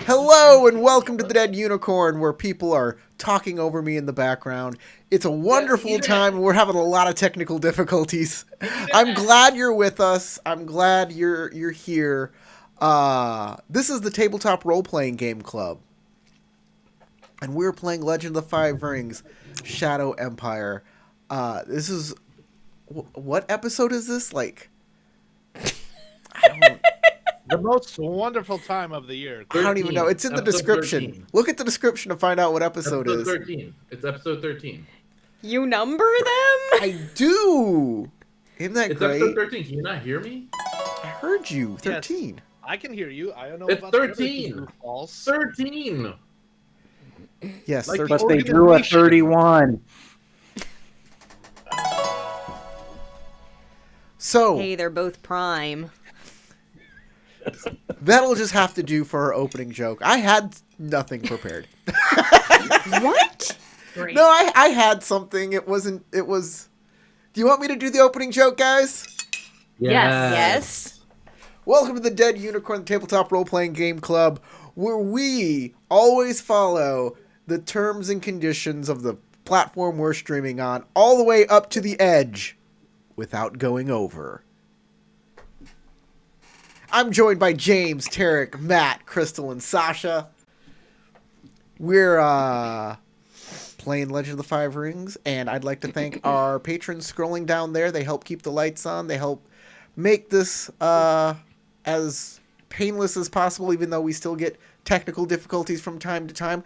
Hello and welcome to the Dead Unicorn, where people are talking over me in the background. It's a wonderful time, and we're having a lot of technical difficulties. I'm glad you're with us. I'm glad you're here. This is the Tabletop Role Playing Game Club, and we're playing Legend of the Five Rings: Shadow Empire. This is what episode is this? Like, I don't. The most wonderful time of the year. 13. I don't even know. It's in the description. 13. Look at the description to find out what episode is. 13. It's episode 13. You number them? I do. Isn't that It's great? episode 13. Can you not hear me? I heard you. 13. Yes, I can hear you. I don't know It's about 13. The false. 13. Yes, Like 13. But they drew a 31. So Hey, they're both prime. that'll just have to do for our opening joke. I had nothing prepared. What? Great. No, I had something. It was. Do you want me to do the opening joke, guys? Yes. Welcome to the Dead Unicorn Tabletop Role-Playing Game Club, where we always follow the terms and conditions of the platform we're streaming on, all the way up to the edge, without going over. I'm joined by James, Tarek, Matt, Crystal, and Sasha. We're playing Legend of the Five Rings, and I'd like to thank our patrons scrolling down there. They help keep the lights on. They help make this as painless as possible, even though we still get technical difficulties from time to time.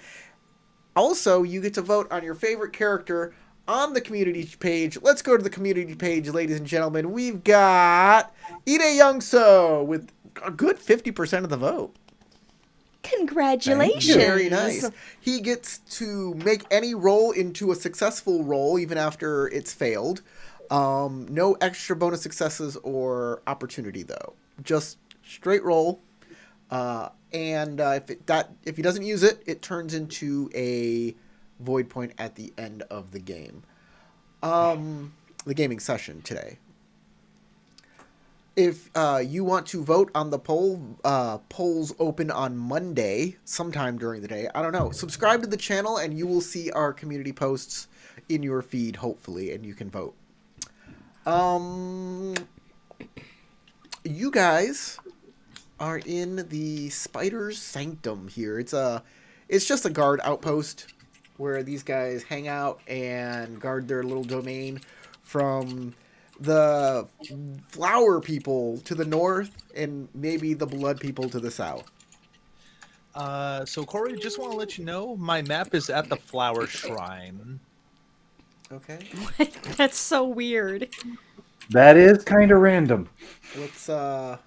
Also, you get to vote on your favorite character on the community page. Let's go to the community page, ladies and gentlemen. We've got Ide Youngso with a good 50% of the vote. Congratulations. Very nice. He gets to make any roll into a successful roll, even after it's failed. No extra bonus successes or opportunity, though. Just straight roll. And if he doesn't use it, it turns into a void point at the end of the game. The gaming session today. If you want to vote on the poll, polls open on Monday, sometime during the day. I don't know. Subscribe to the channel and you will see our community posts in your feed, hopefully, and you can vote. You guys are in the Spider's Sanctum here. It's just a guard outpost where these guys hang out and guard their little domain from the flower people to the north and maybe the blood people to the south. So Corey, just want to let you know, my map is at the flower shrine. Okay. That's so weird. That is kind of random. Let's I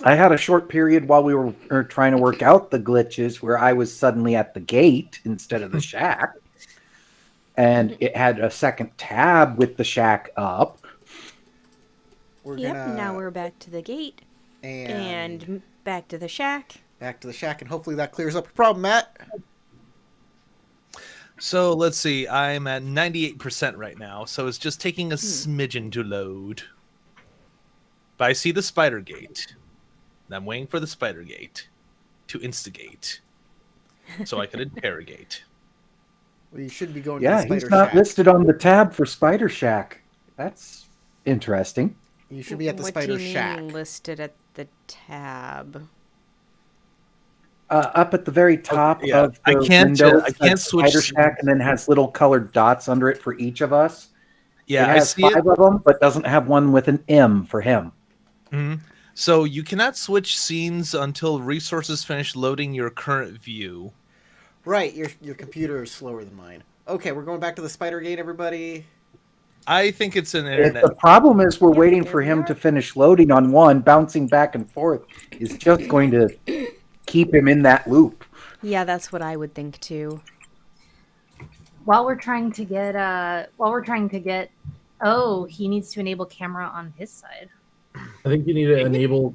had a short period while we were trying to work out the glitches where I was suddenly at the gate instead of the shack. And it had a second tab with the shack up. Now we're back to the gate. And back to the shack. Back to the shack, and hopefully that clears up your problem, Matt. So let's see, I'm at 98% right now, so it's just taking a smidgen to load. But I see the spider gate. And I'm waiting for the spider gate to instigate so I can interrogate. Well, you should be going to the Yeah, Spider he's not Shack. listed on the tab for Spider Shack. That's interesting. You should be at the What Spider do you Shack. mean listed at the tab? Up at the very top yeah. of the I can't says switch Spider Shack, and then has little colored dots under it for each of us. Yeah, it I has see 5 it. of them, but doesn't have one with an M for him. Mhm. So you cannot switch scenes until resources finish loading your current view. Right, your computer is slower than mine. Okay, we're going back to the Spider Gate, everybody. I think it's an internet. The problem is we're waiting there for we him are. to finish loading on one, bouncing back and forth is just going to keep him in that loop. Yeah, that's what I would think too. While we're trying to get, oh, he needs to enable camera on his side. I think you need to enable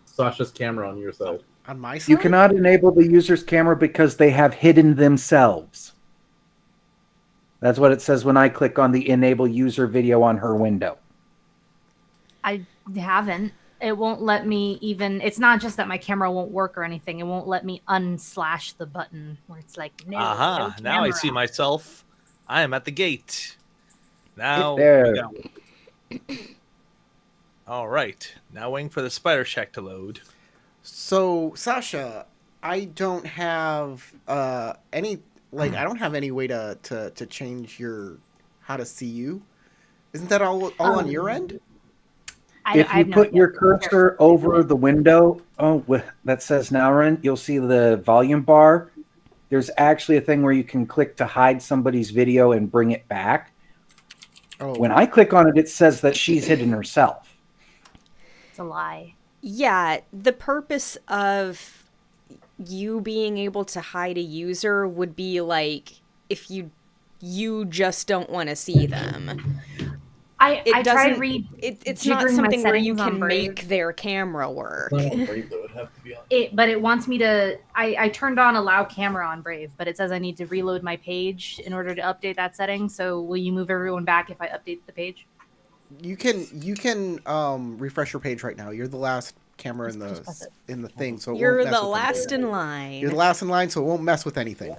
Sasha's camera on your side. On my side? You cannot enable the user's camera because they have hidden themselves. That's what it says when I click on the enable user video on her window. I haven't. It won't let me even. It's not just that my camera won't work or anything. It won't let me unslash the button where it's like, no. Aha! no Now I camera. see myself. I am at the gate. Now There. we go. All right. Now waiting for the Spider Shack to load. So, Sasha, I don't have any I don't have any way to change how to see you. Isn't that all on your end? If I you have no put idea. your cursor over the window that says now run, you'll see the volume bar. there's actually a thing where you can click to hide somebody's video and bring it back. Oh, When I click on it, it says that she's hidden herself. It's a lie. Yeah, the purpose of you being able to hide a user would be like if you just don't want to see them. I tried doesn't- read It's not jiggering my something where you settings on can Brave. make their camera work. Not on Brave, though. It'd have to be on. but it wants me to. I turned on allow camera on Brave, but it says I need to reload my page in order to update that setting. So will you move everyone back if I update the page? you can refresh your page right now. You're the last camera in Just press the it. thing, so it You're won't mess the with last anything. in line. You're the last in line, so it won't mess with anything.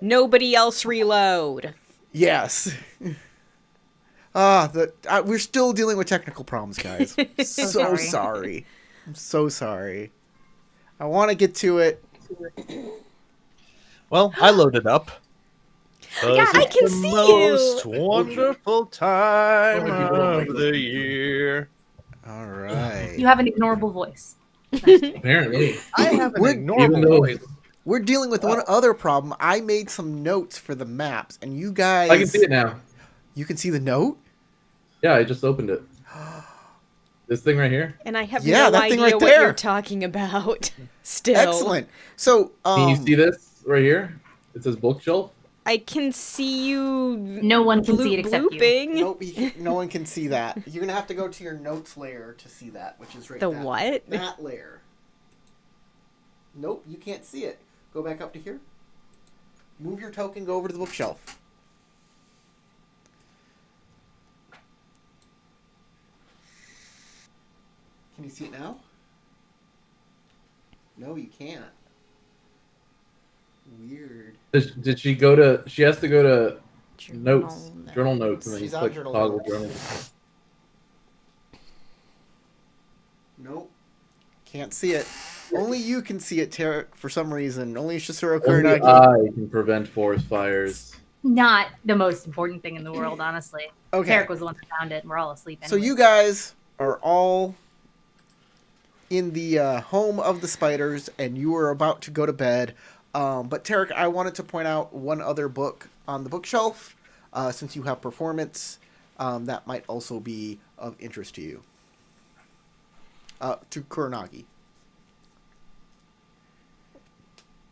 Nobody else reload. Yes. We're still dealing with technical problems, guys. So sorry. sorry. I'm so sorry. I want to get to it. Well, I loaded up. Yeah, I can the see most you. wonderful time Oh, of the year. All right. You have an ignorable voice. Apparently. I have an We're- Even normal though voice. We're dealing with one other problem. I made some notes for the maps, and you guys... I can see it now. You can see the note? Yeah, I just opened it. This thing right here. And I have Yeah, no that thing idea right what there. you're talking about. Still. Excellent. So, Can you see this right here? It says bookshelf. I can see you No one can see it except you. blooping. Nope, no one can see that. You're going to have to go to your notes layer to see that, which is right The that, what? That layer. Nope, you can't see it. Go back up to here. Move your token, go over to the bookshelf. Can you see it now? No, you can't. Weird. Did she go to? She has to go to notes, Journal journal notes, and then She's you on click journal toggle notes. journal. Nope. Can't see it. Only you can see it, Tarek, for some reason. Only Shishiro Only Kurenagi. I can prevent forest fires. Not the most important thing in the world, honestly. Okay. Tarek was the one that found it, and we're all asleep. So Anyway. you guys are all in the home of the spiders, and you are about to go to bed. But Tarek, I wanted to point out one other book on the bookshelf, since you have performance, that might also be of interest to you. To Kurenagi.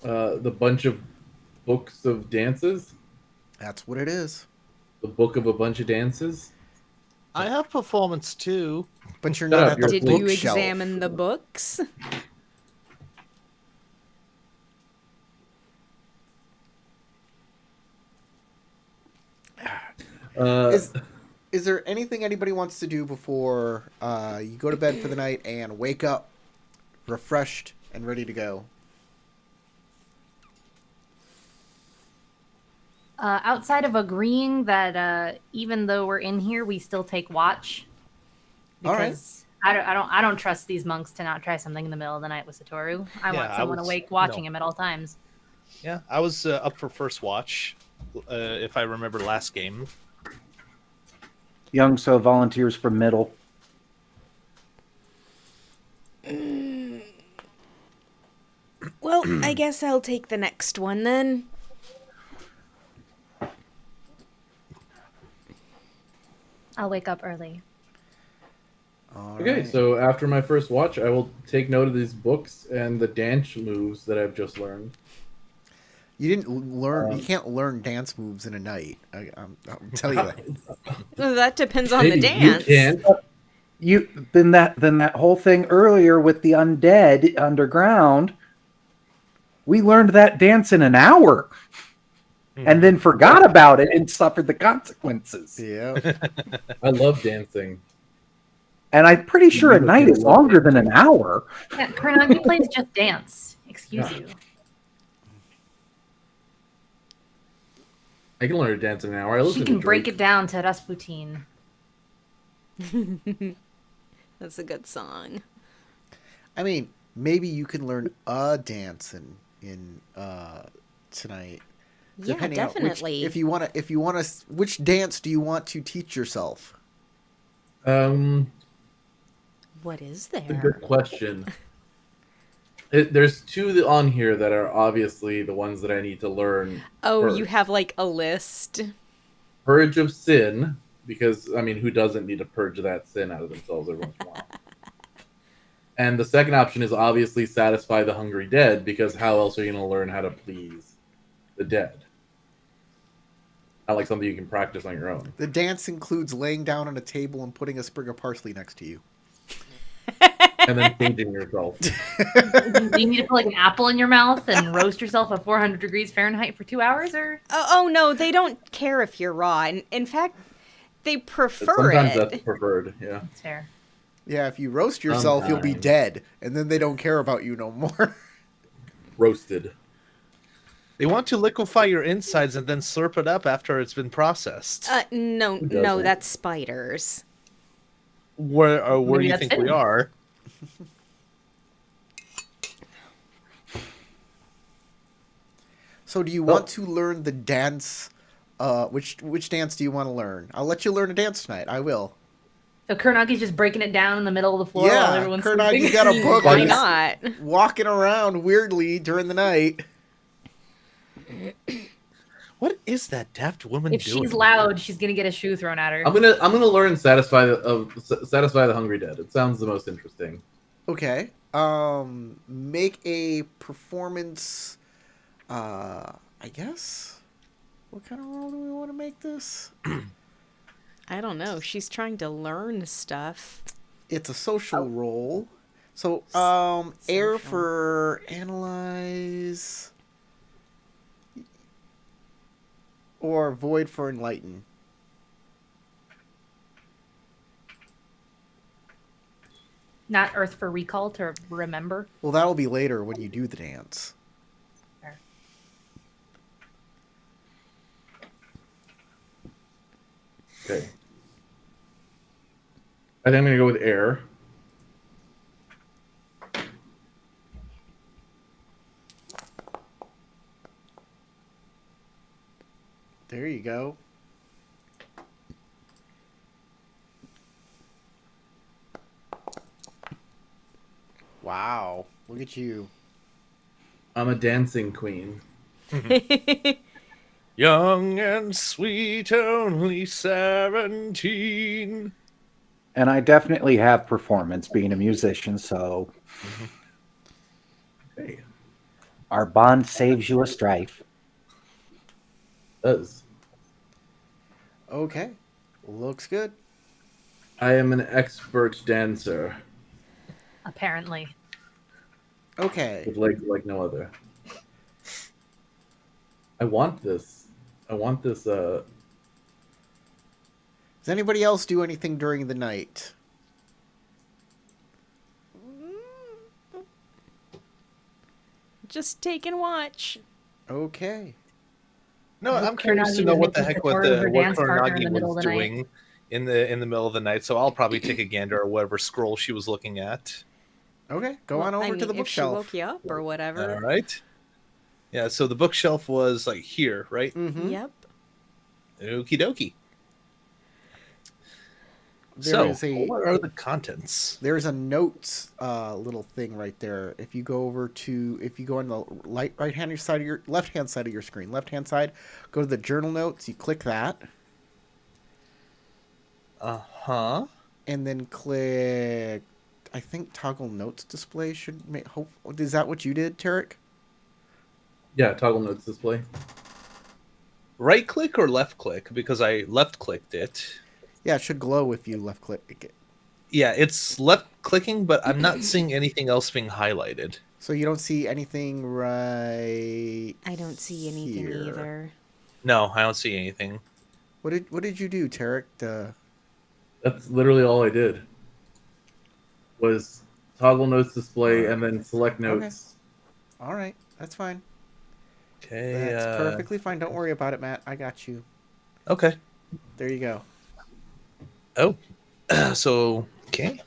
The bunch of books of dances. That's what it is. The book of a bunch of dances. I have performance too. But you're Shut not up, at you're the Did you bookshelf. examine the books? Is there anything anybody wants to do before you go to bed for the night and wake up refreshed and ready to go? Outside of agreeing that even though we're in here, we still take watch. All right. Because I don't trust these monks to not try something in the middle of the night with Satoru. I Yeah, want I someone was- awake watching no. him at all times. Yeah, I was up for first watch, if I remember last game. Young So volunteers for middle. Well, I guess I'll take the next one then. I'll wake up early. All Okay, right. so after my first watch, I will take note of these books and the dance moves that I've just learned. You didn't learn. You can't learn dance moves in a night. I'll tell you that. Well, that depends on the Maybe dance. You can. Then that whole thing earlier with the undead underground, we learned that dance in an hour, and then forgot about it and suffered the consequences. Yeah. I love dancing. And I'm pretty sure a night is longer than an hour. Yeah, Kurenagi plays Just Dance. Excuse Yeah. you. I can learn to dance in an hour. I listen She can to break Drake. it down to Rasputin. That's a good song. I mean, maybe you can learn a dance in tonight. Yeah, depending on definitely. if you want to, which dance do you want to teach yourself? What is That's a there? good question. There's two on here that are obviously the ones that I need to learn. Oh, first. you have like a list. Purge of Sin, because I mean, who doesn't need to purge that sin out of themselves every once in a while? And the second option is obviously Satisfy the Hungry Dead, because how else are you going to learn how to please the dead? Not like something you can practice on your own. The dance includes laying down on a table and putting a sprig of parsley next to you. And then changing yourself. Do you need to put like an apple in your mouth and roast yourself at 400 degrees Fahrenheit for 2 hours, or? Oh no, they don't care if you're raw. In fact, they But prefer sometimes it. that's preferred, yeah. That's fair. Yeah, if you roast yourself, you'll be Sometimes. dead, and then they don't care about you no more. Roasted. They want to liquefy your insides and then slurp it up after it's been processed. No, Who no, doesn't? that's spiders. Where do Maybe you that's think we it. are? So do you want to learn the dance? Which dance do you want to learn? I'll let you learn a dance tonight. I will. So Kurnagi's just breaking it down in the middle of the floor while Yeah, everyone's Kurnagi's sleeping. got a book. Why and he's not? walking around weirdly during the night. What is that daft woman If doing? she's loud, she's gonna get a shoe thrown at her. I'm gonna learn Satisfy the Hungry Dead. It sounds the most interesting. Okay. Make a performance. I guess. What kind of role do we want to make this? I don't know. She's trying to learn stuff. It's a social role. So, air for analyze, or void for enlighten. Not Earth for recall to remember. Well, that'll be later when you do the dance. Fair. Okay. I think I'm gonna go with air. There you go. Wow. Look at you. I'm a dancing queen. Young and sweet, only 17. And I definitely have performance being a musician, so Okay. our bond saves you a strife. Does. Okay. Looks good. I am an expert dancer Apparently. Okay. with legs like no other. I want this. Does anybody else do anything during the night? Just take and watch. Okay. No, I'm Kurnagi curious to know was what the making heck the tour of her what dance partner in Kurnagi the middle was of the night. doing in the middle of the night. So I'll probably take a gander at whatever scroll she was looking at. Okay. Go Well, on over I to mean, the if she bookshelf. woke you up or whatever. All right. Yeah. So the bookshelf was like here, right? Mm-hmm. Yep. Okie dokie. There So, is a what are the contents? there's a notes little thing right there. If you go on the right hand side of your left hand side of your screen, left hand side, go to the journal notes. You click that, Uh-huh. and then click. I think toggle notes display should make. Is that what you did, Tarek? Yeah, toggle notes display. Right click or left click? Because I left clicked it. Yeah, it should glow if you left click it. Yeah, it's left clicking, but I'm not seeing anything else being highlighted. So you don't see anything right. I don't see anything Here. either. No, I don't see anything. What did you do, Tarek? That's literally all I did. Was toggle notes display and then select notes. All right, that's fine. Okay. That's perfectly fine. Don't worry about it, Matt. I got you. Okay. There you go. Oh. So, okay.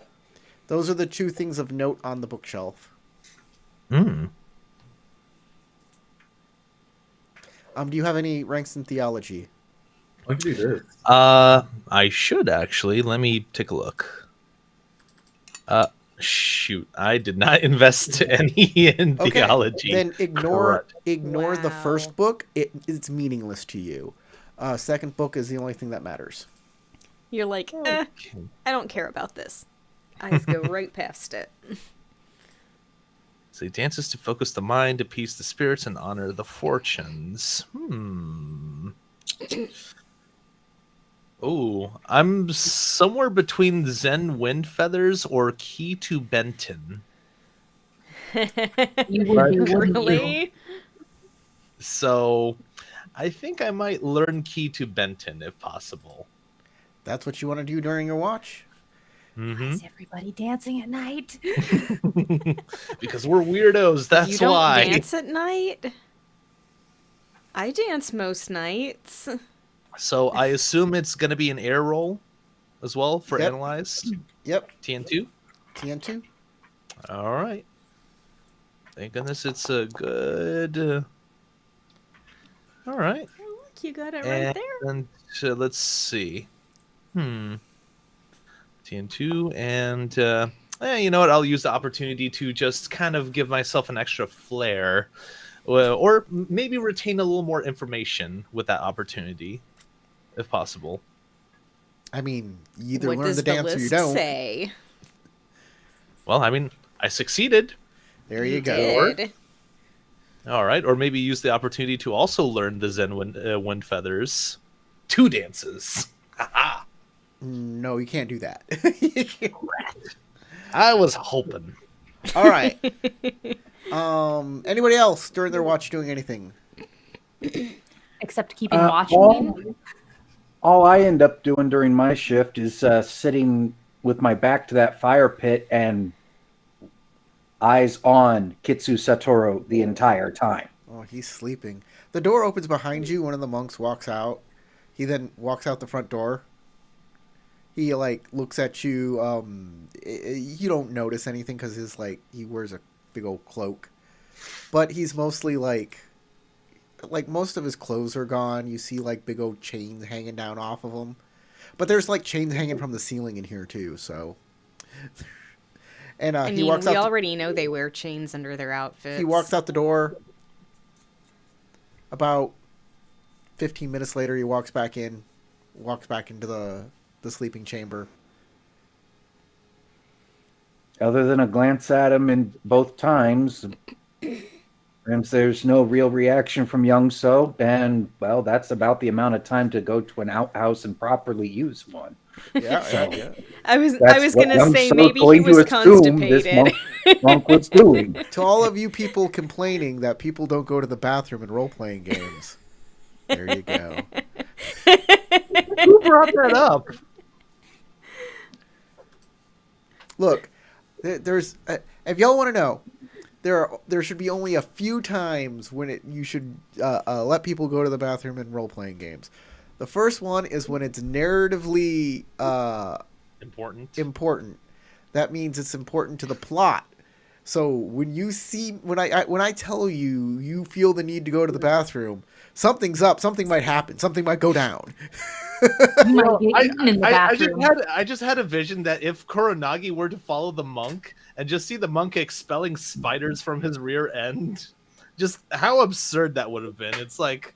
Those are the two things of note on the bookshelf. Hmm. Do you have any ranks in theology? I can do this. I should actually. Let me take a look. Shoot, I did not invest any in Okay, theology. then ignore the Wow. first book. It's meaningless to you. Second book is the only thing that matters. You're like, Okay. I don't care about this. Eyes go right past it. So he dances to focus the mind, appease the spirits, and honor the fortunes. Oh, I'm somewhere between Zen Wind Feathers or Key to Benton. You would be, wouldn't you? Really? So I think I might learn Key to Benton if possible. That's what you want to do during your watch? Why is everybody dancing at night? Because we're weirdos, that's You don't why. dance at night? I dance most nights. So I assume it's going to be an air roll as well for Yep. analyze. Yep. TN2? TN2? All right. Thank goodness it's a good... All right. Oh, look, you got it right there. And let's see. TN2 and... you know what? I'll use the opportunity to just kind of give myself an extra flair. Or maybe retain a little more information with that opportunity, if possible. I mean, you either What learn does the dance or you list don't. say? Well, I mean, I succeeded. There you go. Did. All right, or maybe use the opportunity to also learn the Zen Wind Feathers. 2 dances. Haha. No, you can't do that. I was hoping. All right. Anybody else during their watch doing anything? Except keeping watch. you mean? All I end up doing during my shift is sitting with my back to that fire pit and eyes on Kitsu Satoru the entire time. Oh, he's sleeping. The door opens behind you. One of the monks walks out. He then walks out the front door. He looks at you. You don't notice anything because he wears a big old cloak, but he's mostly like most of his clothes are gone. You see big old chains hanging down off of him, but there's chains hanging from the ceiling in here too. So, and I he mean, walks we out. already know they wear chains under their outfits. He walks out the door. About 15 minutes later, he walks back into the sleeping chamber. Other than a glance at him in both times, and there's no real reaction from Young So, and well, that's about the amount of time to go to an outhouse and properly use one. Yeah. I was That's what gonna Young say So's maybe he going to was assume this constipated. monk was doing. To all of you people complaining that people don't go to the bathroom in role-playing games, there you go. Who brought that up? Look, there's if y'all want to know, there should be only a few times when you should let people go to the bathroom in role-playing games. The first one is when it's narratively important. That means it's important to the plot. So when I tell you you feel the need to go to the bathroom, something's up. Something might happen. Something might go down. You might get eaten in the bathroom. I just had a vision that if Kuronagi were to follow the monk and just see the monk expelling spiders from his rear end, just how absurd that would have been. It's like,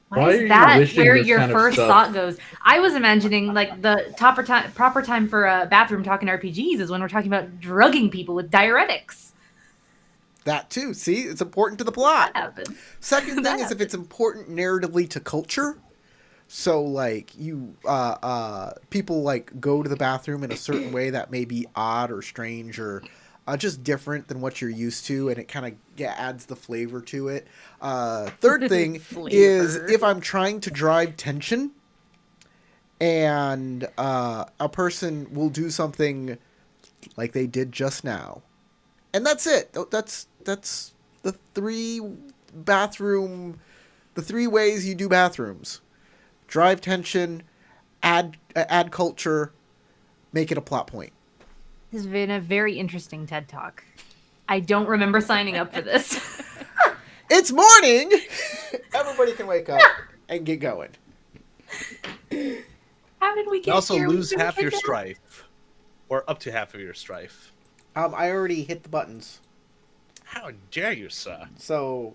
Why Why are is you that wishing where this your kind of first stuff? thought goes? I was imagining the proper time for a bathroom talking RPGs is when we're talking about drugging people with diuretics. That too. See, it's important to the plot. That happens. Second That thing is if it's important narratively to culture. So people go to the bathroom in a certain way that may be odd or strange or just different than what you're used to, and it kind of adds the flavor to it. Third thing is if I'm trying to drive tension and a person will do something like they did just now. And that's it. That's the three ways you do bathrooms. Drive tension, add culture, make it a plot point. This has been a very interesting TED Talk. I don't remember signing up for this. It's morning! Everybody can wake up and get going. How did we get you also here? lose We half your did that. strife, or up to half of your strife. I already hit the buttons. How dare you, sir? So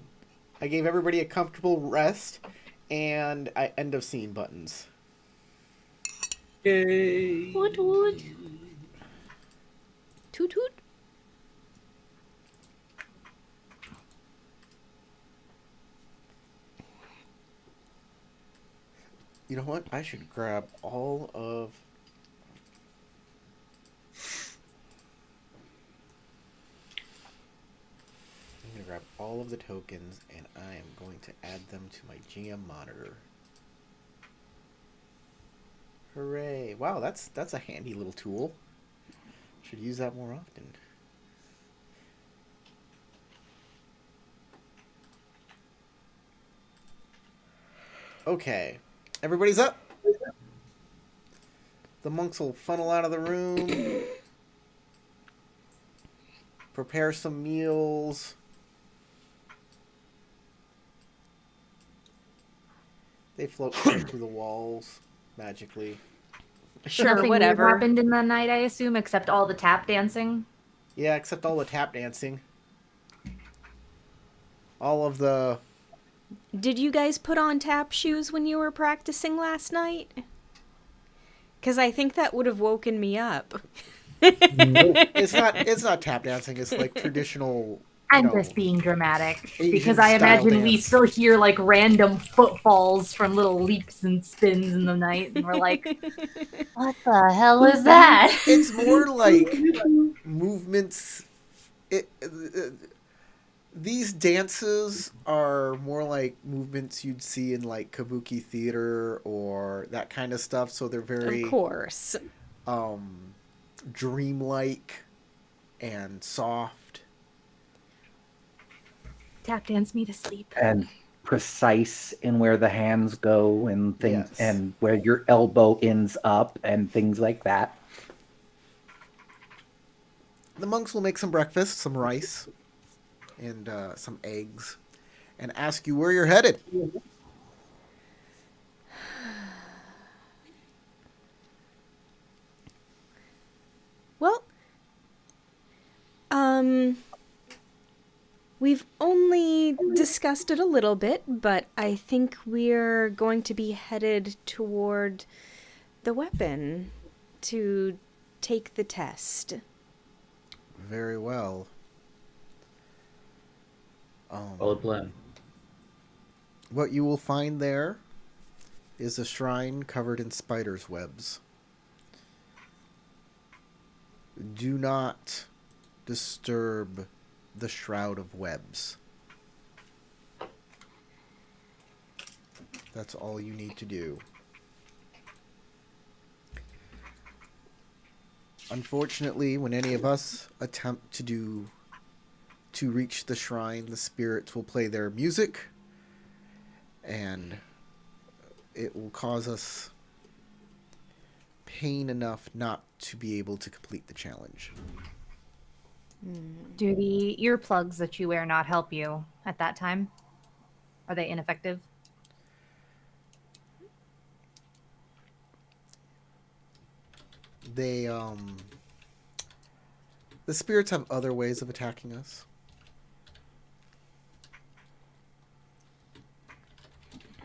I gave everybody a comfortable rest, and I end of scene buttons. Yay! Woot woot. Toot toot. You know what? I should grab all of... I'm going to grab all of the tokens, and I am going to add them to my GM monitor. Hooray. Wow, that's a handy little tool. Should use that more often. Okay. Everybody's up. The monks will funnel out of the room. Prepare some meals. They float straight through the walls magically. Sure, Nothing whatever. weird happened in the night, I assume, except all the tap dancing. Yeah, except all the tap dancing. All of the... Did you guys put on tap shoes when you were practicing last night? Because I think that would have woken me up. It's not tap dancing. It's like traditional. I'm just being dramatic Asian because I style imagine we dance. still hear like random footfalls from little leaps and spins in the night, and we're like, "What the hell is that?" It's more like movements. These dances are more like movements you'd see in like kabuki theater or that kind of stuff. So they're very Of course. dreamlike and soft. Tap dance me to sleep. And precise in where the hands go and things, Yes. and where your elbow ends up and things like that. The monks will make some breakfast, some rice, and some eggs, and ask you where you're headed. Well, we've only discussed it a little bit, but I think we're going to be headed toward the weapon to take the test. Very well. Solid plan. What you will find there is a shrine covered in spiders' webs. Do not disturb the shroud of webs. That's all you need to do. Unfortunately, when any of us attempt to reach the shrine, the spirits will play their music, and it will cause us pain enough not to be able to complete the challenge. Do the earplugs that you wear not help you at that time? Are they ineffective? They, the spirits have other ways of attacking us.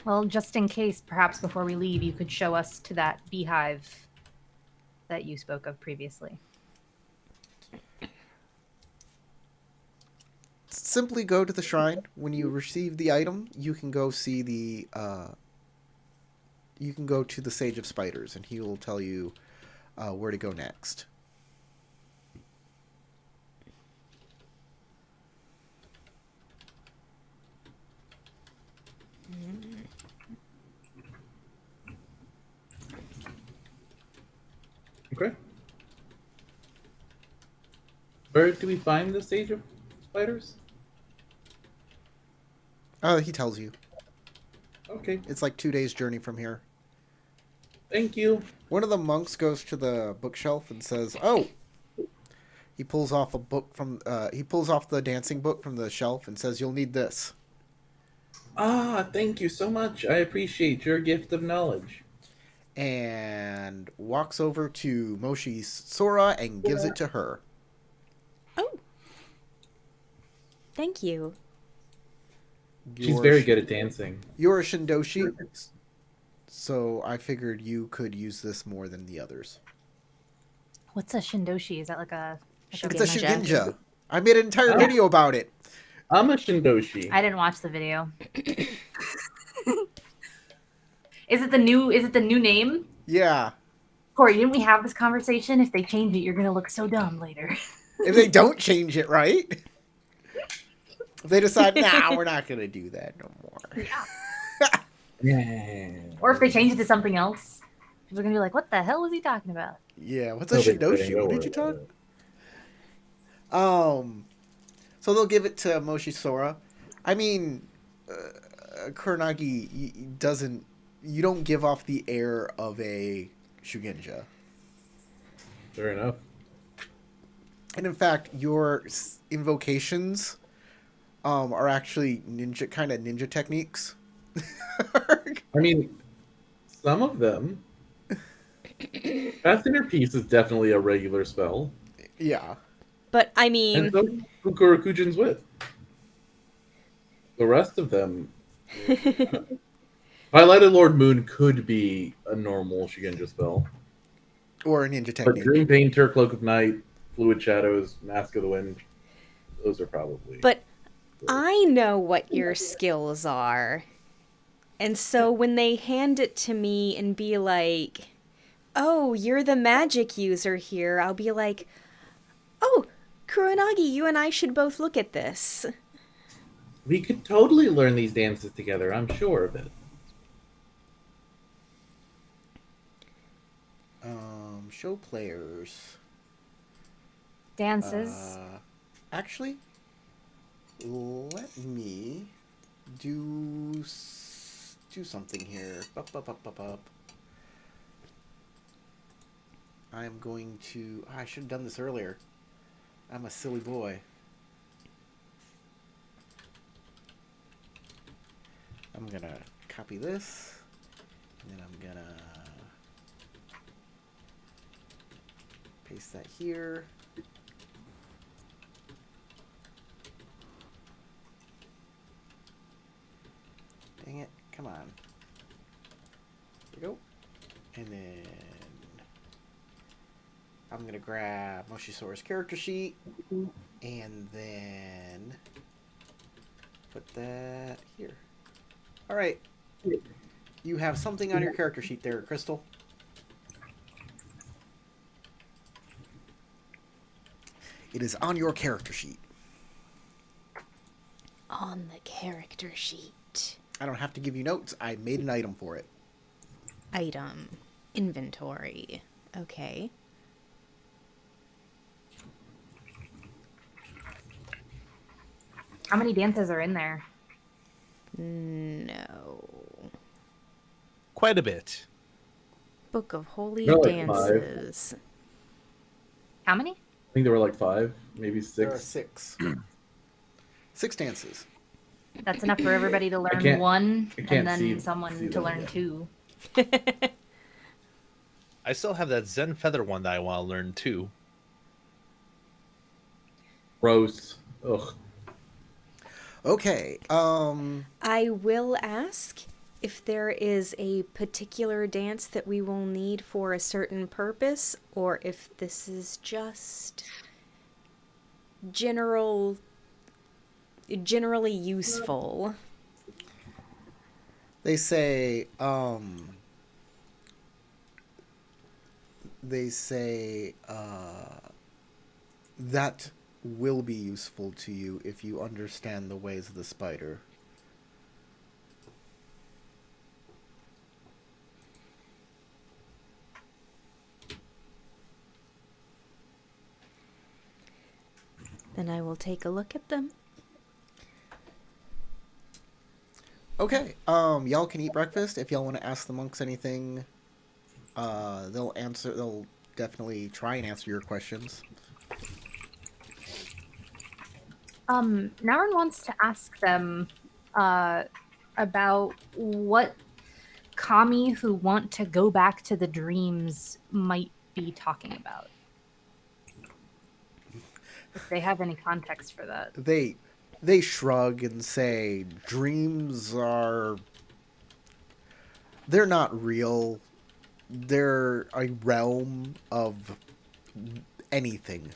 Well, just in case, perhaps before we leave, you could show us to that beehive that you spoke of previously. Simply go to the shrine. When you receive the item, you can go see the, you can go to the Sage of Spiders, and he will tell you where to go next. Okay. Where do we find the Sage of Spiders? He tells you. Okay. It's like 2 days' journey from here. Thank you. One of the monks goes to the bookshelf and says, "Oh." He pulls off a book from. He pulls off the dancing book from the shelf and says, "You'll need this." Ah, thank you so much. I appreciate your gift of knowledge. And walks over to Moshi Sora and gives it to her. Thank you. She's very good at dancing. You're a Shindoshi, so I figured you could use this more than the others. What's a Shindoshi? Is that like a It's a Shugenja. Shugenja. I made an entire Oh. video about it. I'm a Shindoshi. I didn't watch the video. Is it the new name? Yeah. Corey, didn't we have this conversation? If they change it, you're gonna look so dumb later. If they don't change it, right? If they decide, nah, we're not going to do that no more. Yeah. Or if they change it to something else, people are gonna be like, "What the hell was he talking about?" Yeah, what's a No big Shindoshi? thing, What don't did you worry talk? So they'll give it to Moshi Sora. I mean, Kuronagi doesn't. You don't give off the air of a Shugenja. Fair enough. And in fact, your invocations are actually ninja techniques. I mean, some of them. Fast Inner Peace is definitely a regular spell. Yeah. But I And mean, so Kukurakujin's Wit. The rest of them. Highlighted Lord Moon could be a normal Shugenja spell. Or a ninja But technique. Dream Painter, Cloak of Night, Fluid Shadows, Mask of the Wind, those are probably. but I know what your skills are. And so when they hand it to me and be like, "Oh, you're the magic user here," I'll be like, "Oh, Kuronagi, you and I should both look at this." We could totally learn these dances together, I'm sure of it. Show players. Dances. Actually, let me do something here. Up. I'm going to. I should have done this earlier. I'm a silly boy. I'm gonna copy this, and then I'm gonna paste that here. Dang it. Come on. There we go. And then I'm going to grab Moshisaurus character sheet and then put that here. All right. You have something on your character sheet there, Crystal. It is on your character sheet. On the character sheet. I don't have to give you notes. I made an item for it. Item. Inventory. Okay. How many dances are in there? No. Quite a bit. Book of Holy They're like Dances. How many? I think there were like 5, maybe 6. There are 6. 6 dances. That's enough for everybody to learn can't- one, I can't and then see someone to them learn yet. 2. I still have that Zen Feather one that I want to learn too. Gross. Ugh. Okay. I will ask if there is a particular dance that we will need for a certain purpose, or if this is just generally useful. They say that will be useful to you if you understand the ways of the spider. Then I will take a look at them. Okay. Y'all can eat breakfast. If y'all want to ask the monks anything, they'll answer. They'll definitely try and answer your questions. Naren wants to ask them about what kami who want to go back to the dreams might be talking about. If they have any context for that. They They shrug and say, dreams are... They're not real. They're a realm of anything.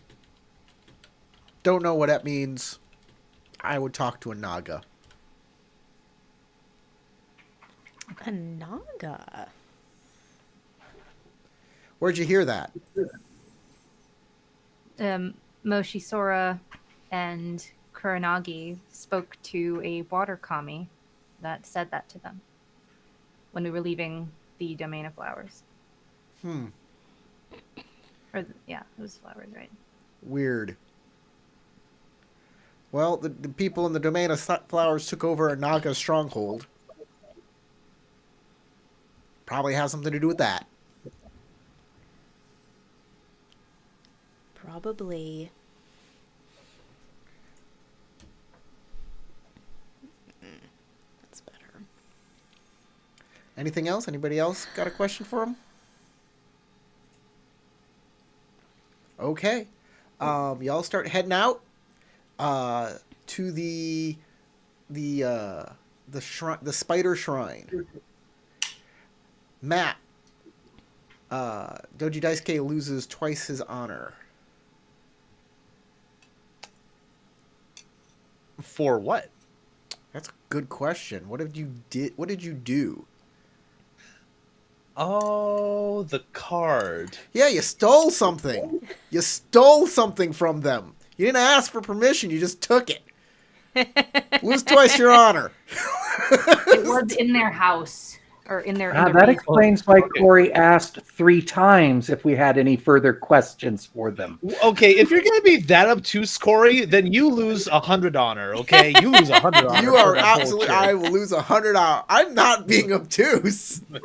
Don't know what that means. I would talk to a Naga. A Naga. Where'd you hear that? Moshi Sora and Kuranagi spoke to a water kami that said that to them when we were leaving the Domain of Flowers. Yeah, it was flowers, right? Weird. Well, the people in the Domain of Flowers took over a Naga stronghold. Probably has something to do with that. Probably. That's better. Anything else? Anybody else got a question for him? Okay. Y'all start heading out to the shrine, the spider shrine. Matt, Doji Daisuke loses twice his honor. For what? That's a good question. What did you do? Oh, the card. Yeah, you stole something. You stole something from them. You didn't ask for permission. You just took it. Lose twice your honor. It was in their house or in their. That explains why Corey asked 3 times if we had any further questions for them. Okay, if you're gonna be that obtuse, Corey, then you lose 100 honor. Okay, you lose 100 honor. You are absolutely. I will lose 100 honor. I'm not being obtuse. No,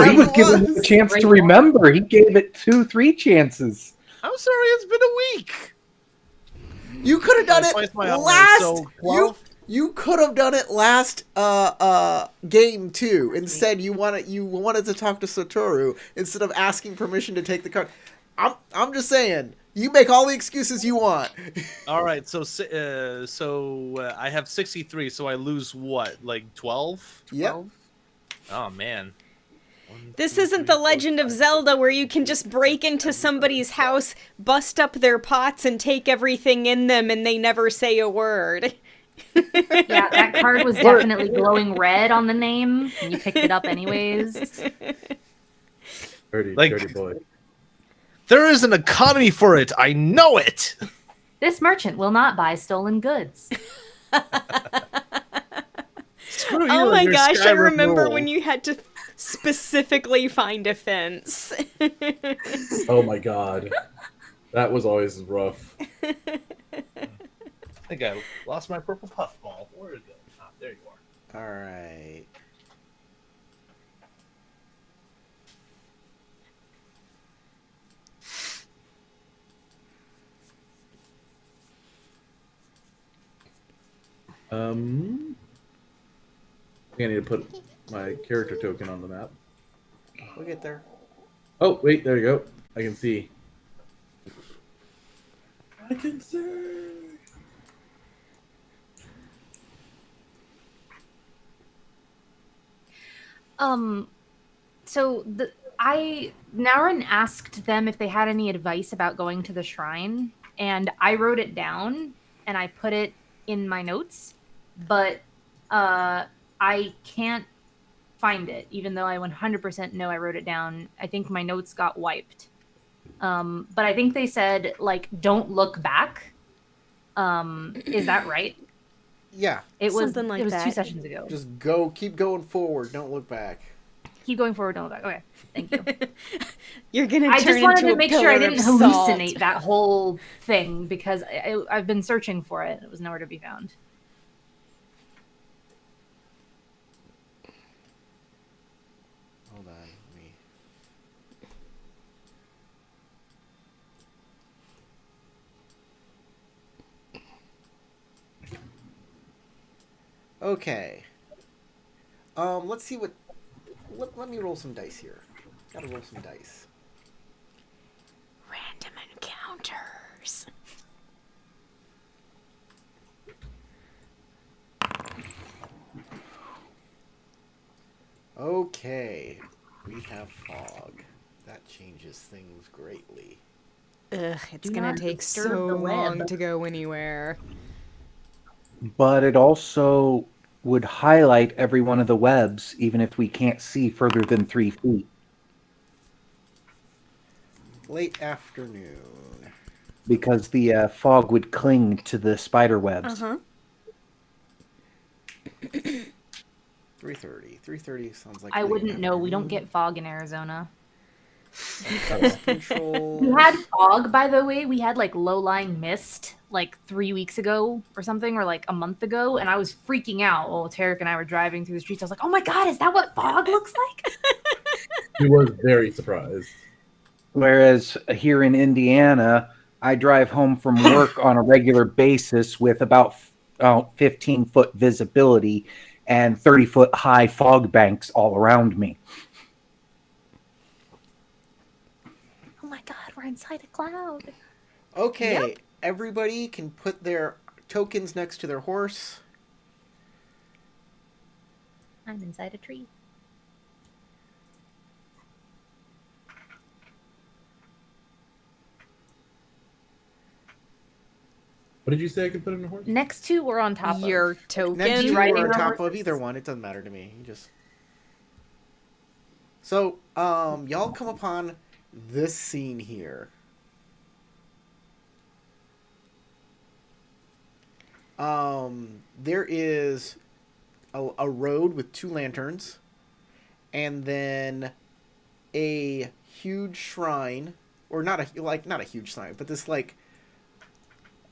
he was given a chance to remember. He gave it 2-3 chances. I'm sorry, it's been a week. You could have done it last. So 12? You could have done it last game too. Instead, you wanted to talk to Satoru instead of asking permission to take the card. I'm just saying. You make all the excuses you want. All right, so I have 63, so I lose what, like 12? Yep. Oh man. This isn't the Legend of Zelda where you can just break into somebody's house, bust up their pots, and take everything in them, and they never say a word. Yeah, that card was definitely glowing red on the name, and you picked it up anyways. Dirty boy. There is an economy for it. I know it. This merchant will not buy stolen goods. Screw you Oh and my your gosh, I Skyrim remember rule. when you had to specifically find a fence. Oh my god. That was always rough. I think I lost my purple puffball. Where did it go? Ah, there you are. All right. I think I need to put my character token on the map. We'll get there. Oh, wait, there you go. I can see. I can see. So Naurin asked them if they had any advice about going to the shrine, and I wrote it down and I put it in my notes, but I can't find it, even though I 100% know I wrote it down. I think my notes got wiped. But I think they said, like, don't look back. Is that right? Yeah. It was Something like it was that. 2 sessions ago. Just keep going forward. Don't look back. Keep going forward, don't look back. Okay, thank you. You're gonna I turn just wanted into to a make sure I pillar didn't of salt. hallucinate that whole thing because I've been searching for it. It was nowhere to be found. Hold on. Let me... Okay. Let's see what... Let me roll some dice here. Gotta roll some dice. Random encounters. Okay. We have fog. That changes things greatly. Ugh, it's Do gonna not take disturb so the web. long to go anywhere. But it also would highlight every one of the webs, even if we can't see further than 3 feet, Late afternoon. because the fog would cling to the spider webs. Uh-huh. 3:30. 3:30 sounds like I late wouldn't know. We don't afternoon. get fog in Arizona. Dust We control. had fog, by the way. We had like low-lying mist like 3 weeks ago or something, or like a month ago, and I was freaking out while Tarek and I were driving through the streets. I was like, "Oh my god, is that what fog looks like?" He was very surprised. Whereas here in Indiana, I drive home from work on a regular basis with about 15-foot visibility and 30-foot high fog banks all around me. Oh my god, we're inside a cloud. Okay, everybody can put their tokens next to their horse. I'm inside a tree. What did you say I could put in a horse? Next to or on top Your of? token. Next to riding or on our top of horses? either one, it doesn't matter to me. You just. So, y'all come upon this scene here. There is a road with 2 lanterns, and then a huge shrine, or not a huge shrine, but this like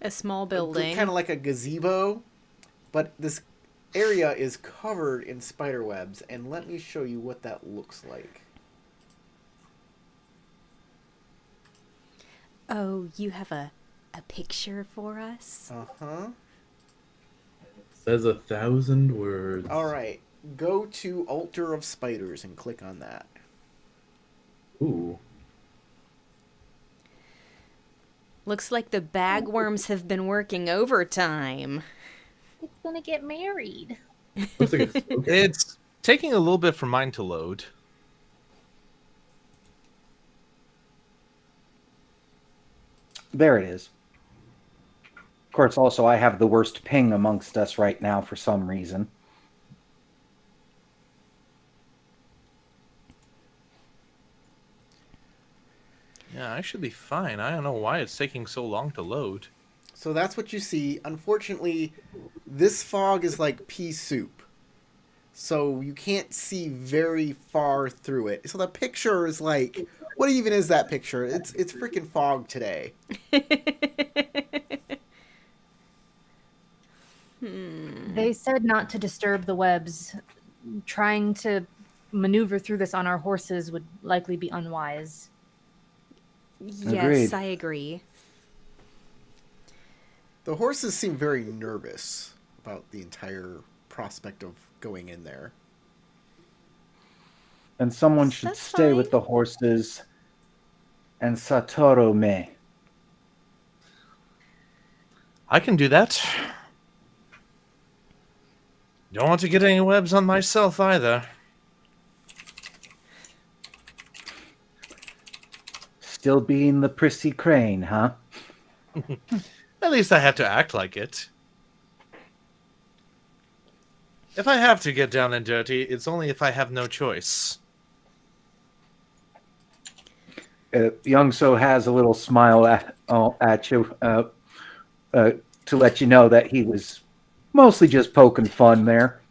A small building. kind of like a gazebo, but this area is covered in spider webs, and let me show you what that looks like. Oh, you have a picture for us? Uh-huh. Says 1,000 words. All right. Go to Altar of Spiders and click on that. Ooh. Looks like the bagworms have been working overtime. It's gonna get married. Looks like it's okay. It's taking a little bit for mine to load. There it is. Of course, also, I have the worst ping amongst us right now for some reason. Yeah, I should be fine. I don't know why it's taking so long to load. So that's what you see. Unfortunately, this fog is like pea soup. So you can't see very far through it. So the picture is like, what even is that picture? It's freaking fog today. They said not to disturb the webs. Trying to maneuver through this on our horses would likely be unwise. Yes, Agreed. I agree. The horses seem very nervous about the entire prospect of going in there. And someone should That's stay fine. with the horses and Satoru me. I can do that. Don't want to get any webs on myself either. Still being the prissy crane, huh? At least I have to act like it. If I have to get down and dirty, it's only if I have no choice. Young So has a little smile at you to let you know that he was mostly just poking fun there.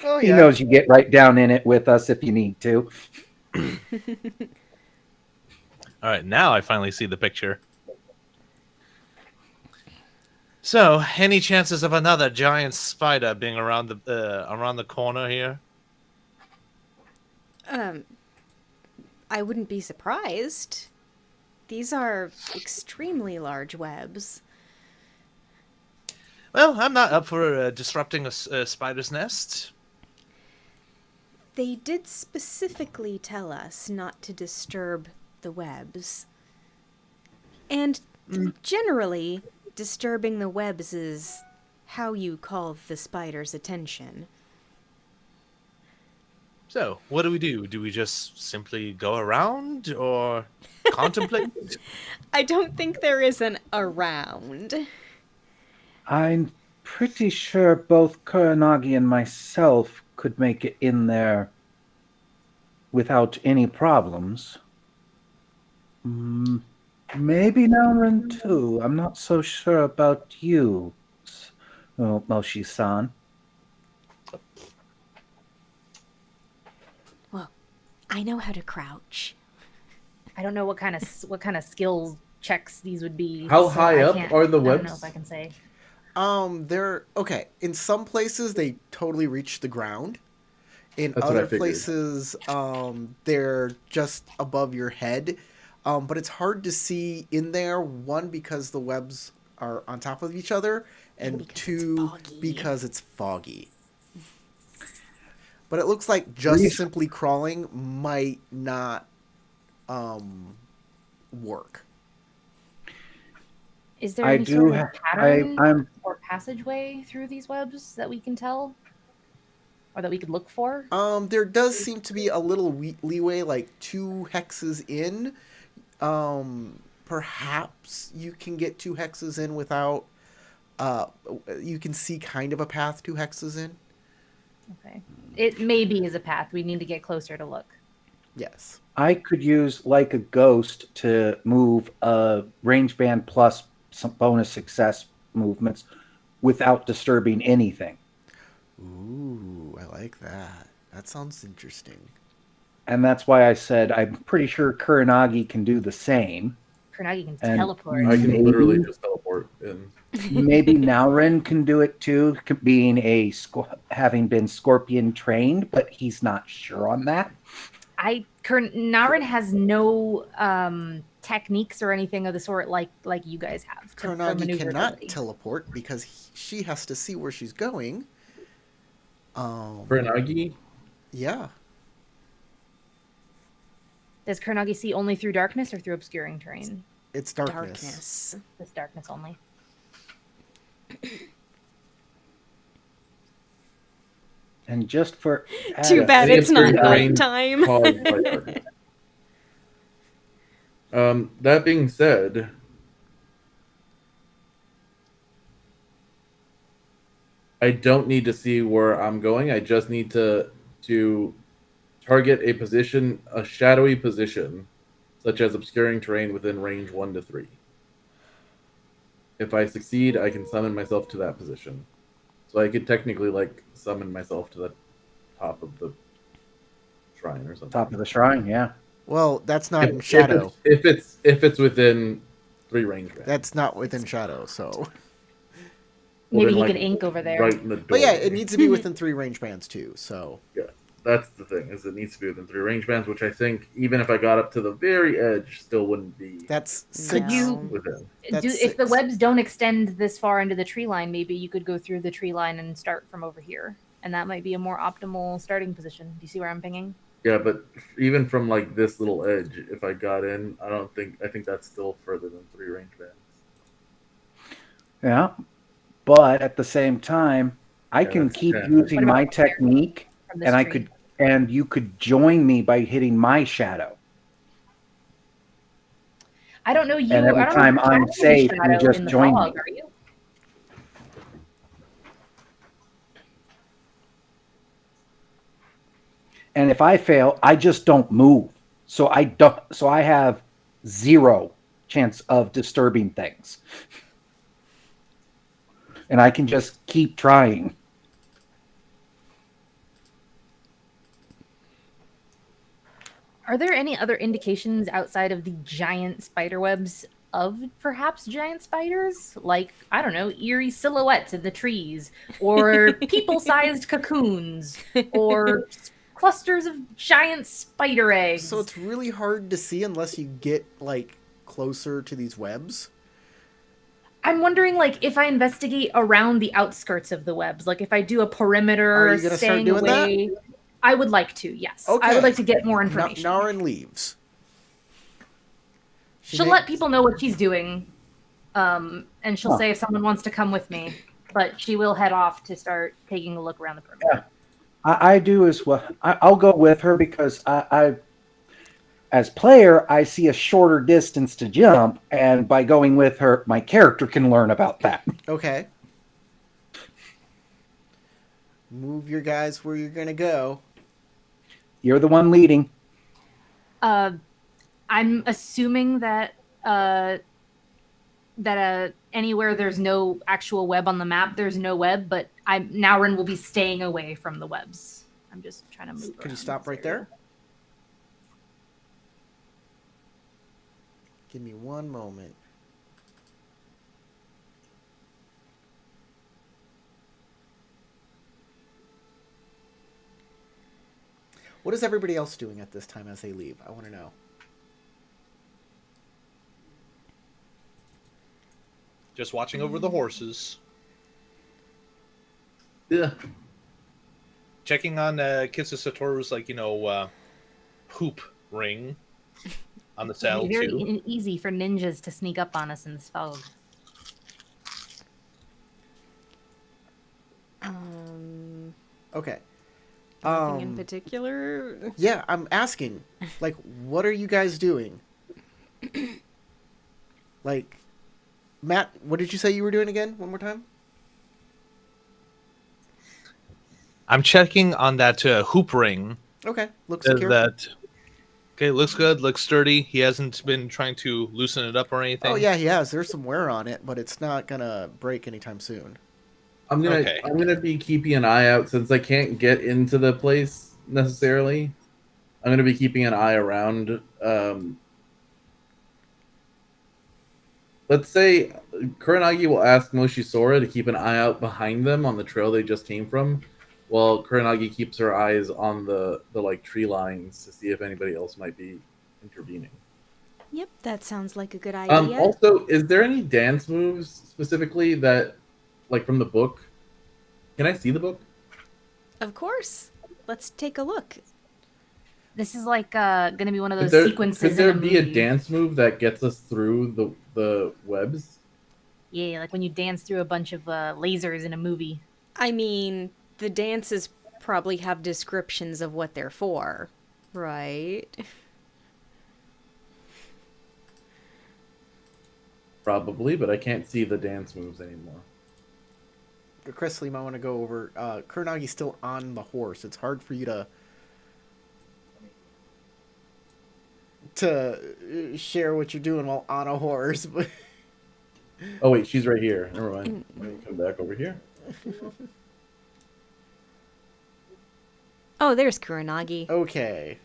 Oh He knows you get right down in it with us if you need to. All right, now I finally see the picture. So, any chances of another giant spider being around the corner here? I wouldn't be surprised. These are extremely large webs. Well, I'm not up for disrupting a spider's nest. They did specifically tell us not to disturb the webs. And generally, disturbing the webs is how you call the spider's attention. So, what do? Do we just simply go around or contemplate? I don't think there is an around. I'm pretty sure both Kuranagi and myself could make it in there without any problems. Maybe Naurin too. I'm not so sure about you, Moshi-san. Well, I know how to crouch. I don't know what kind of skills checks these would be. How so high I up can't- are the I don't know webs? if I can say. They're okay. In some places, they totally reach the ground. In That's what I other figured. places, they're just above your head. But it's hard to see in there. One, because the webs are on top of each other, and because it's two, foggy. because it's foggy. But it looks like just simply crawling might not work. Is there I any do sort of ha- pattern I'm or passageway through these webs that we can tell, or that we could look for? There does seem to be a little leeway, like 2 hexes in. Perhaps you can get 2 hexes in without. You can see kind of a path 2 hexes in. Okay, it maybe is a path. We need to get closer to look. Yes. I could use like a ghost to move a range band plus some bonus success movements without disturbing anything. Ooh, I like that. That sounds interesting. And that's why I said I'm pretty sure Kuranagi can do the same. Kuranagi can And teleport. I can Maybe. literally just teleport in. Maybe Naurin can do it too, being having been Scorpion trained, but he's not sure on that. Naurin has no techniques or anything of the sort like you guys have. for Kuranagi cannot maneuverability. teleport because she has to see where she's going. Kuranagi? Yeah. Does Kuranagi see only through darkness or through obscuring terrain? It's darkness. Darkness. It's darkness only. And just for Too bad Any it's not obscuring terrain nighttime. caused by darkness. That being said, I don't need to see where I'm going. I just need to target a position, a shadowy position, such as obscuring terrain within range 1 to 3. If I succeed, I can summon myself to that position. So I could technically like summon myself to the top of the shrine or something. top of the shrine, yeah. Well, that's not in shadow. If it's within 3 range bands. That's not within shadow, so. Maybe then, he like, could ink over there. Right in the door. But yeah, it needs to be within 3 range bands too, so. Yeah, that's the thing, is it needs to be within 3 range bands, which I think, even if I got up to the very edge, still wouldn't be That's Could 6. you- within. That's If the 6. webs don't extend this far into the tree line, maybe you could go through the tree line and start from over here. And that might be a more optimal starting position. Do you see where I'm pinging? Yeah, but even from like this little edge, if I got in, I think that's still further than 3 range bands. Yeah. But at the same time, I Yeah, can that's keep 10. What using about my from there? technique From this and tree? you could join me by hitting my shadow. I don't know you. And every I don't time know I'm you safe, you shadow just in the join fog, me. Are you? And if I fail, I just don't move. So I have 0 chance of disturbing things. And I can just keep trying. Are there any other indications outside of the giant spider webs of perhaps giant spiders? Like, I don't know, eerie silhouettes in the trees, or people-sized cocoons, or clusters of giant spider eggs. So it's really hard to see unless you get like closer to these webs. I'm wondering, like, if I investigate around the outskirts of the webs, like if I do a perimeter, Are you gonna start staying doing that? away. I would like to, yes. I Okay. would like to get more information. Naurin leaves. She'll let people know what she's doing, and she'll say if someone wants to come with me. But she will head off to start taking a look around the perimeter. I do as well. I'll go with her because as player, I see a shorter distance to jump, and by going with her, my character can learn about that. Okay. Move your guys where you're gonna go. You're the one leading. I'm assuming that anywhere there's no actual web on the map, there's no web, but Naurin will be staying away from the webs. I'm just trying to move. Could you around stop this right area. there? Give me one moment. What is everybody else doing at this time as they leave? I want to know. Just watching over the horses. Yeah. Checking on Kissa Satoru's, hoop ring on the saddle, Very too. easy for ninjas to sneak up on us in this fog. Okay. Nothing in particular. Yeah, I'm asking. Like, what are you guys doing? Like, Matt, what did you say you were doing again? One more time? I'm checking on that hoop ring. Okay, looks secure. Okay, looks good, looks sturdy. He hasn't been trying to loosen it up or anything. Oh yeah, he has. There's some wear on it, but it's not gonna break anytime soon. I'm gonna be keeping an eye out since I can't get into the place necessarily. I'm gonna be keeping an eye around. Let's say Kuranagi will ask Moshisora to keep an eye out behind them on the trail they just came from, while Kuranagi keeps her eyes on the tree lines to see if anybody else might be intervening. Yep, that sounds like a good idea. Also, is there any dance moves specifically that, like from the book? Can I see the book? Of course. Let's take a look. This is like gonna be one of those sequences. Could there in a be a movie. dance move that gets us through the webs? Yeah, like when you dance through a bunch of lasers in a movie. I mean, the dances probably have descriptions of what they're for, right? Probably, but I can't see the dance moves anymore. Chris, you might want to go over. Kuranagi's still on the horse. It's hard for you to share what you're doing while on a horse. Oh wait, she's right here. Never mind. Let me come back over here. Oh, there's Kuranagi. Okay.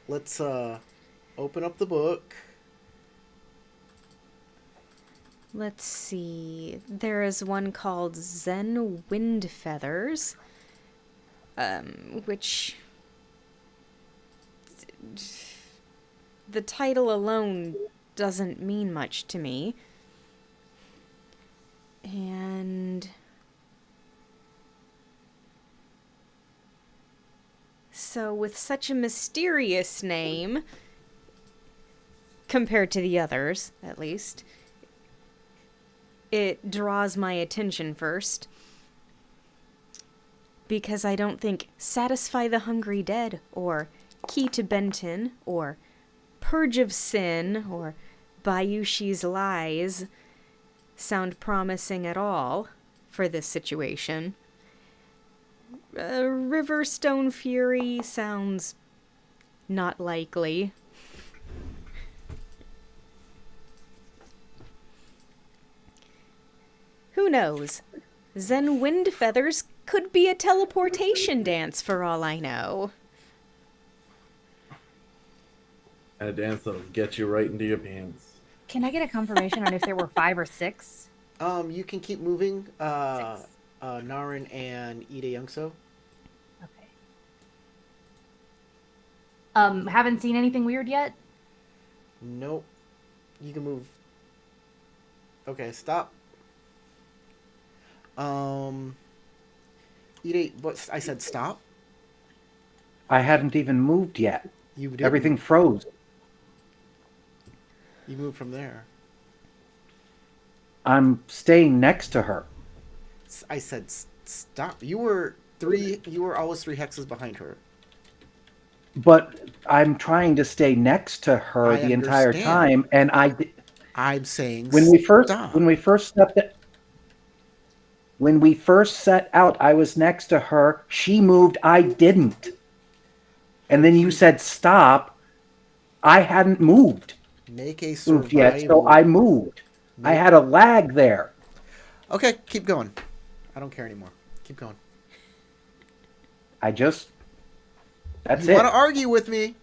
Let's open up the book. Let's see. There is one called Zen Wind Feathers, which the title alone doesn't mean much to me. And so with such a mysterious name, compared to the others, at least, it draws my attention first. Because I don't think Satisfy the Hungry Dead, or Key to Benton, or Purge of Sin, or Bayushi's Lies sound promising at all for this situation. Riverstone Fury sounds not likely. Who knows? Zen Wind Feathers could be a teleportation dance for all I know. And a dance that'll get you right into your pants. Can I get a confirmation on if there were 5 or 6? You can keep moving. Narin and Ide Youngso. Okay. Haven't seen anything weird yet? Nope. You can move. Okay, stop. Ide, what I said stop? I hadn't even moved yet. You did. Everything froze. You moved from there. I'm staying next to her. I said Stop. You were always 3 hexes behind her. But I'm trying to stay next to her I the entire understand. time, and I'm saying when we first stop. when we first set out, I was next to her. She moved. I didn't. And then you said stop. I hadn't moved Make a yet, so survival. I moved. I had a lag there. Okay, keep going. I don't care anymore. Keep going. That's You it. want to argue with me?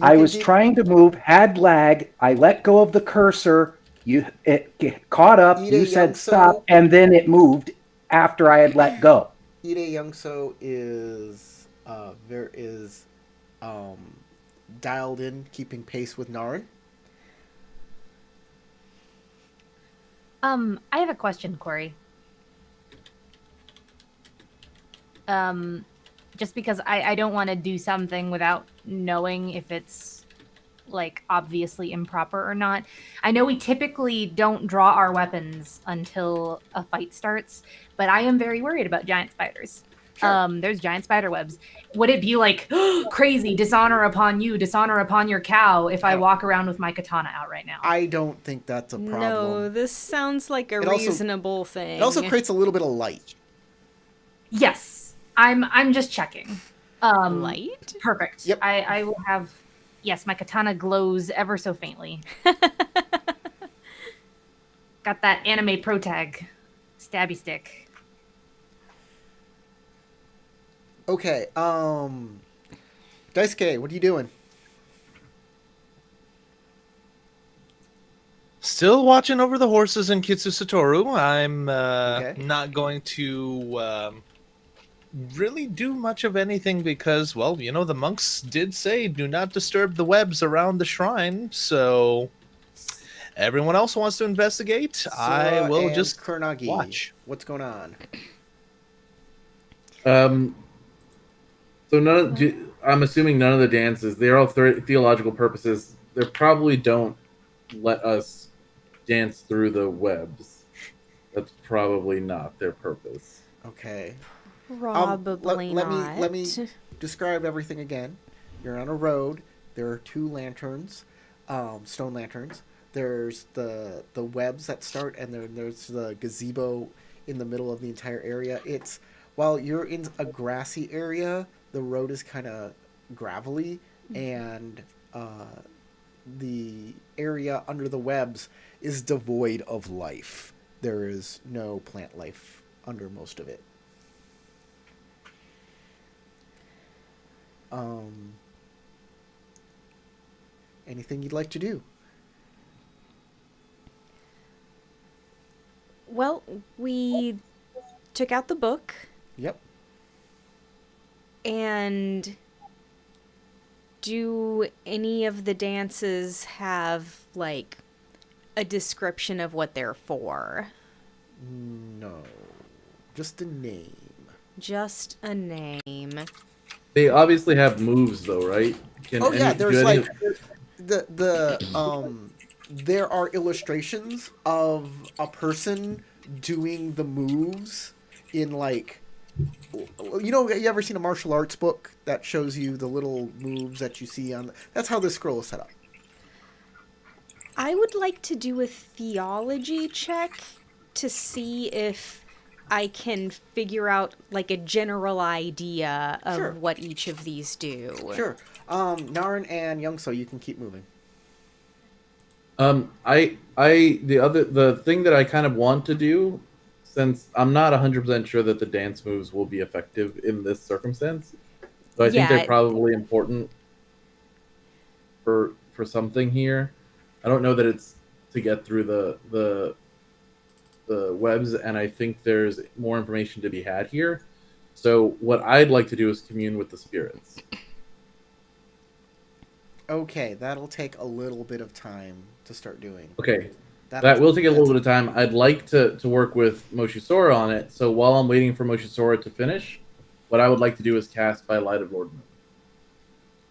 I was trying to move, had lag. I let go of the cursor. It caught up. Ide You said Youngso. stop, and then it moved after I had let go. Ide Youngso is dialed in, keeping pace with Naren. I have a question, Corey. Just because I don't want to do something without knowing if it's like obviously improper or not. I know we typically don't draw our weapons until a fight starts, but I am very worried about giant spiders. Sure. There's giant spider webs. Would it be like crazy dishonor upon you, dishonor upon your cow if I walk around with my katana out right now? I don't think that's a problem. No, this sounds like a reasonable thing. It also creates a little bit of light. Yes, I'm just checking. Light? Perfect. Yep. I will have. Yes, my katana glows ever so faintly. Got that anime pro tag, stabby stick. Okay, Daisuke, what are you doing? Still watching over the horses in Kitsu Satoru. I'm Okay. not going to really do much of anything because, well, you know, the monks did say do not disturb the webs around the shrine. So everyone else wants to investigate. I will just Kuronagi, watch. What's going on? So I'm assuming none of the dances. They're all theological purposes. They probably don't let us dance through the webs. That's probably not their purpose. Okay. Probably not. Let me describe everything again. You're on a road. There are 2 lanterns, stone lanterns. There's the webs that start, and then there's the gazebo in the middle of the entire area. While you're in a grassy area, the road is kind of gravelly, and the area under the webs is devoid of life. There is no plant life under most of it. Anything you'd like to do? Well, we took out the book. Yep. And do any of the dances have, like, a description of what they're for? No. Just a name. Just a name. They obviously have moves, though, right? There's like there are illustrations of a person doing the moves in, like, you ever seen a martial arts book that shows you the little moves that you see on that's how this scroll is set up. I would like to do a theology check to see if I can figure out, like, a general idea of Sure. what each of these do. Sure. Naren and Youngso, you can keep moving. The thing that I kind of want to do, since I'm not 100% sure that the dance moves will be effective in this circumstance, so I think they're probably important for something here. I don't know that it's to get through the webs, and I think there's more information to be had here. So what I'd like to do is commune with the spirits. Okay, that'll take a little bit of time to start doing. Okay, that will take a little bit of time. I'd like to work with Moshisora on it. So while I'm waiting for Moshisora to finish, what I would like to do is cast by Light of Lord Moon.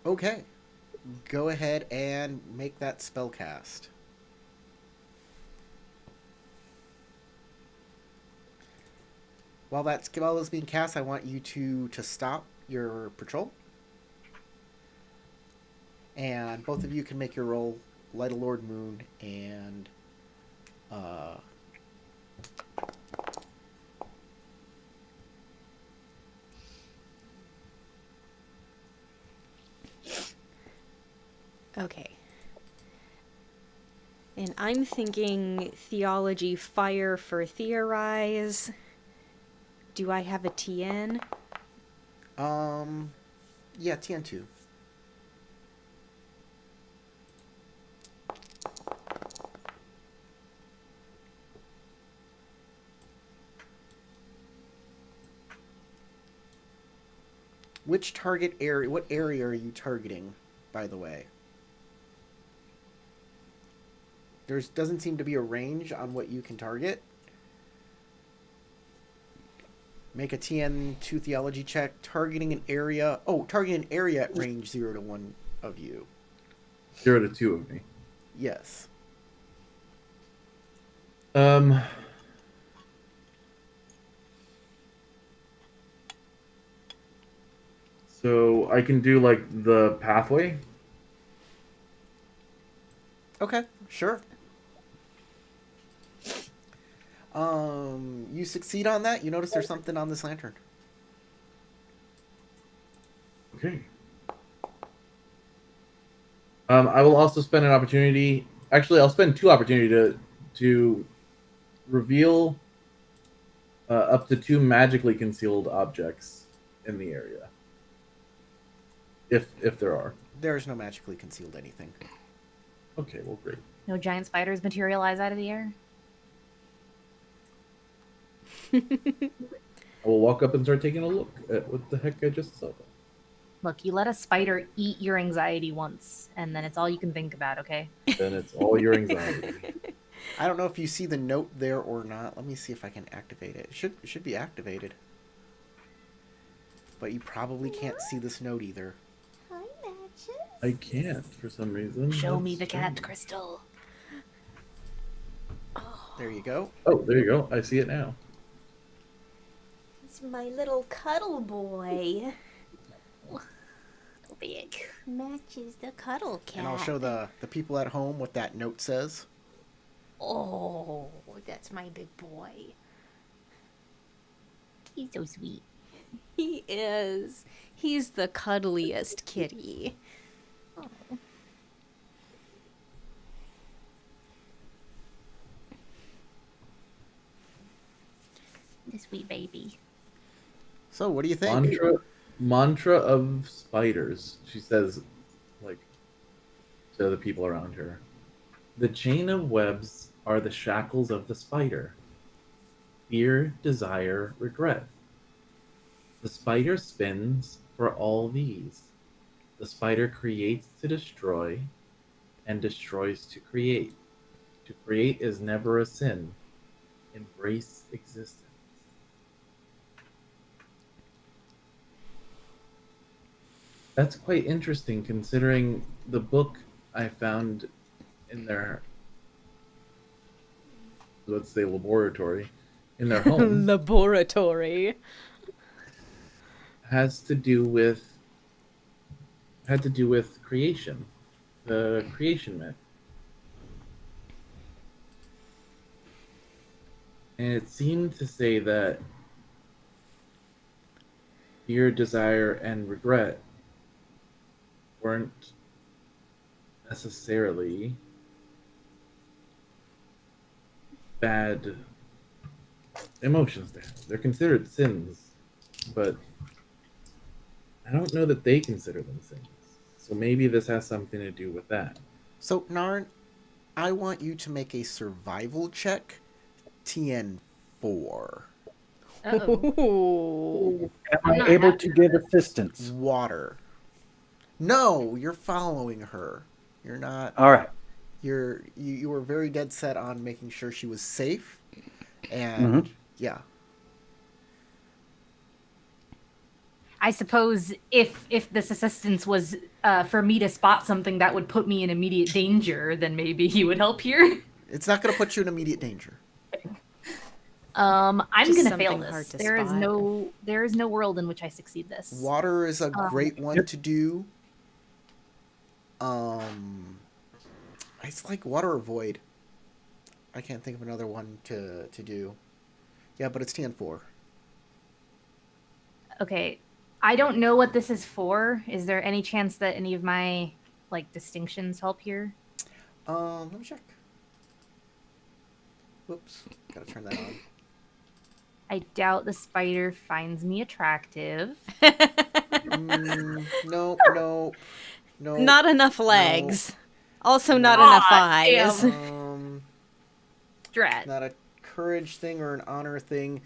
Okay. Go ahead and make that spell cast. While that spell is being cast, I want you to stop your patrol. And both of you can make your roll, Light of Lord Moon and Okay. And I'm thinking theology fire for theorize. Do I have a TN? yeah, TN2. Which target area, what area are you targeting, by the way? There doesn't seem to be a range on what you can target. Make a TN2 theology check, targeting an area. Oh, targeting an area at range 0 to 1 of you. 0 to 2 of me. Yes. So I can do like the pathway. Okay, sure. You succeed on that. You notice there's something on this lantern. Okay. I will also spend an opportunity. Actually, I'll spend 2 opportunity to reveal up to 2 magically concealed objects in the area, if there are. There's no magically concealed anything. Okay, well, great. No giant spiders materialize out of the air. I will walk up and start taking a look at what the heck I just saw. Look, you let a spider eat your anxiety once, and then it's all you can think about, okay? Then it's all your anxiety. I don't know if you see the note there or not. Let me see if I can activate it. It should be activated. But you probably can't see this note either. Hi, Matches. I can't for some reason. Show me the That's cat strange. crystal. There you go. Oh, there you go. I see it now. It's my little cuddle boy. Big. Matches the cuddle cat. And I'll show the people at home what that note says. Oh, that's my big boy. He's so sweet. He is. He's the cuddliest kitty. The sweet baby. So, what do you think? Mantra of spiders. She says, like, to the people around her. The chain of webs are the shackles of the spider. Fear, desire, regret. The spider spins for all these. The spider creates to destroy, and destroys to create. To create is never a sin. Embrace existence. That's quite interesting considering the book I found in their, let's say, laboratory, in their home, Laboratory. had to do with creation, the creation myth. And it seemed to say that fear, desire, and regret weren't necessarily bad emotions. They're considered sins, but I don't know that they consider them sins. So maybe this has something to do with that. So, Narn, I want you to make a survival check, TN4. Uh-oh. Ooh. Am I'm I not able happy to give assistance? Water. No, you're following her. You're not. All right. You were very dead set on making sure she was safe, and yeah. I suppose if this assistance was for me to spot something that would put me in immediate danger, then maybe he would help here. It's not going to put you in immediate danger. I'm Just gonna fail something hard this. to There is spot. no world in which I succeed this. Water is a great one Yep. to do. It's like water or void. I can't think of another one to do. Yeah, but it's TN4. Okay, I don't know what this is for. Is there any chance that any of my like distinctions help here? Let me check. Whoops, gotta turn that on. I doubt the spider finds me attractive. No, no, no. Not enough legs. Also, not enough eyes. Damn. Drat. Not a courage thing or an honor thing.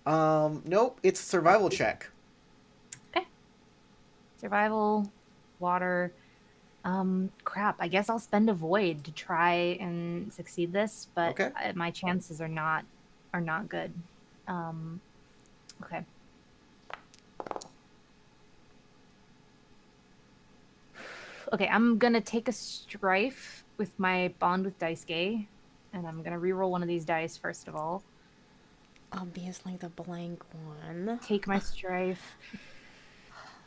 Nope, it's a survival check. Okay. Survival, water. Crap. I guess I'll spend a void to try and succeed this, but Okay. my chances are not good. Okay. Okay, I'm gonna take a strife with my bond with Dice Gay, and I'm gonna reroll one of these dice first of all. Obviously, the blank one. Take my strife.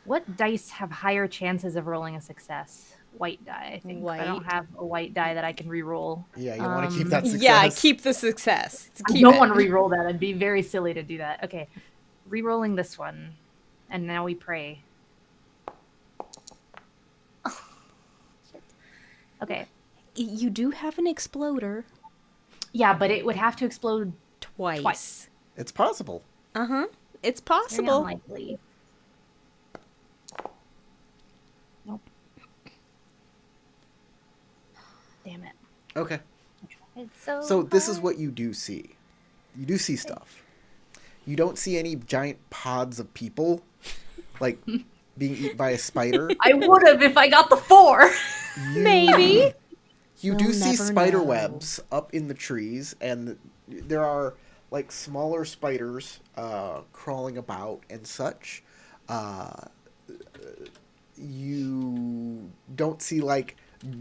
What dice have higher chances of rolling a success? White die, I think. I don't White. have a white die that I can reroll. Yeah, you want to keep that success. Yeah, keep the success. I don't want to reroll that. It'd be very silly to do that. Okay, rerolling this one, and now we pray. Okay. You do have an exploder. Yeah, but it would have to explode Twice. It's possible. Uh-huh. It's Very possible. unlikely. Nope. Damn it. Okay. It's so So this is hard. what you do see. You do see stuff. You don't see any giant pods of people, like being eaten by a spider. I would have if I got the 4. Maybe. You We'll do see never spider know. webs up in the trees, and there are like smaller spiders crawling about and such. You don't see like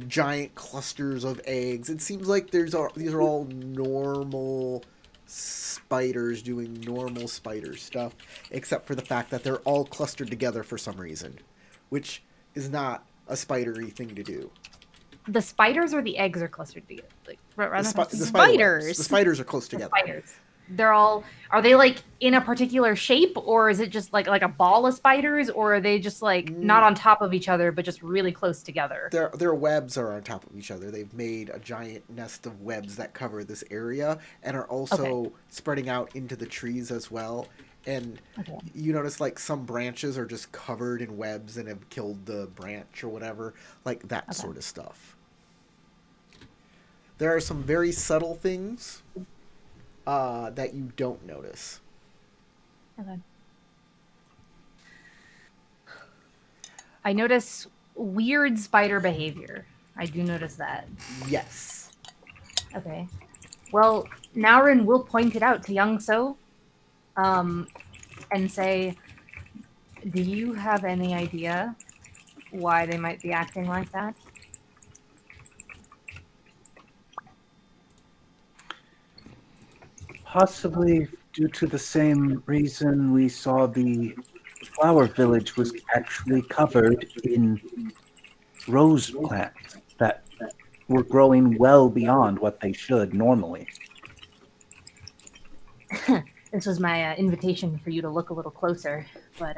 giant clusters of eggs. It seems like these are all normal spiders doing normal spider stuff, except for the fact that they're all clustered together for some reason, which is not a spidery thing to do. The spiders or the eggs are clustered together. Like The spider webs. Spiders. The spiders are close together. spiders. They're all. Are they like in a particular shape, or is it just like a ball of spiders, or are they just like not on top of each other but just really close together? Their webs are on top of each other. They've made a giant nest of webs that cover this area and are also spreading out into the trees as well. And you notice like some branches are just covered in webs and have killed the branch or whatever, like that sort of stuff. There are some very subtle things that you don't notice. Okay. I notice weird spider behavior. I do notice that. Yes. Okay. Well, Naurin will point it out to Young So, and say, "Do you have any idea why they might be acting like that?" Possibly due to the same reason we saw the flower village was actually covered in rose plants that were growing well beyond what they should normally. This was my invitation for you to look a little closer, but